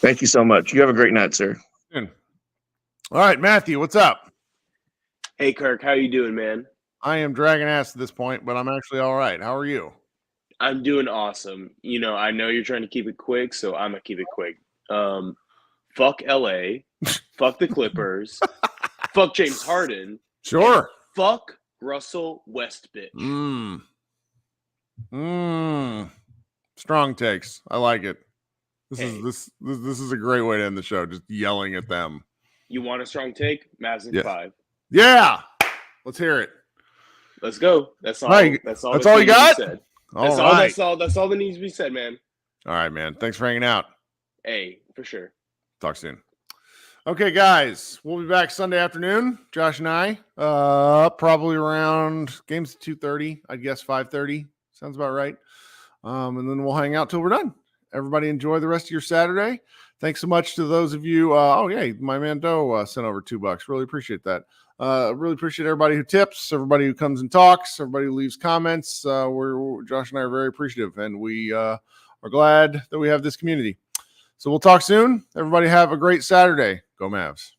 Thank you so much. You have a great night, sir. All right, Matthew, what's up? Hey, Kirk, how you doing, man? I am dragging ass at this point, but I'm actually all right. How are you? I'm doing awesome. I know you're trying to keep it quick, so I'm gonna keep it quick. Fuck LA, fuck the Clippers, fuck James Harden. Sure. Fuck Russell Westbrook. Strong takes. I like it. This is a great way to end the show. Just yelling at them. You want a strong take? Mavs in 5. Yeah. Let's hear it. Let's go. That's all. Right. That's all. That's all you got? Said. All that's right. That's all that needs to be said, man. All right, man. Thanks for hanging out. Hey, for sure. Talk soon. Okay, guys. We'll be back Sunday afternoon. Josh and I. Probably around games at 2:30. I'd guess 5:30. Sounds about right. And then we'll hang out till we're done. Everybody enjoy the rest of your Saturday. Thanks so much to those of you. My man Doe sent over $2. Really appreciate that. Really appreciate everybody who tips, everybody who comes and talks, everybody who leaves comments. Josh and I are very appreciative, and we are glad that we have this community. So we'll talk soon. Everybody have a great Saturday. Go Mavs.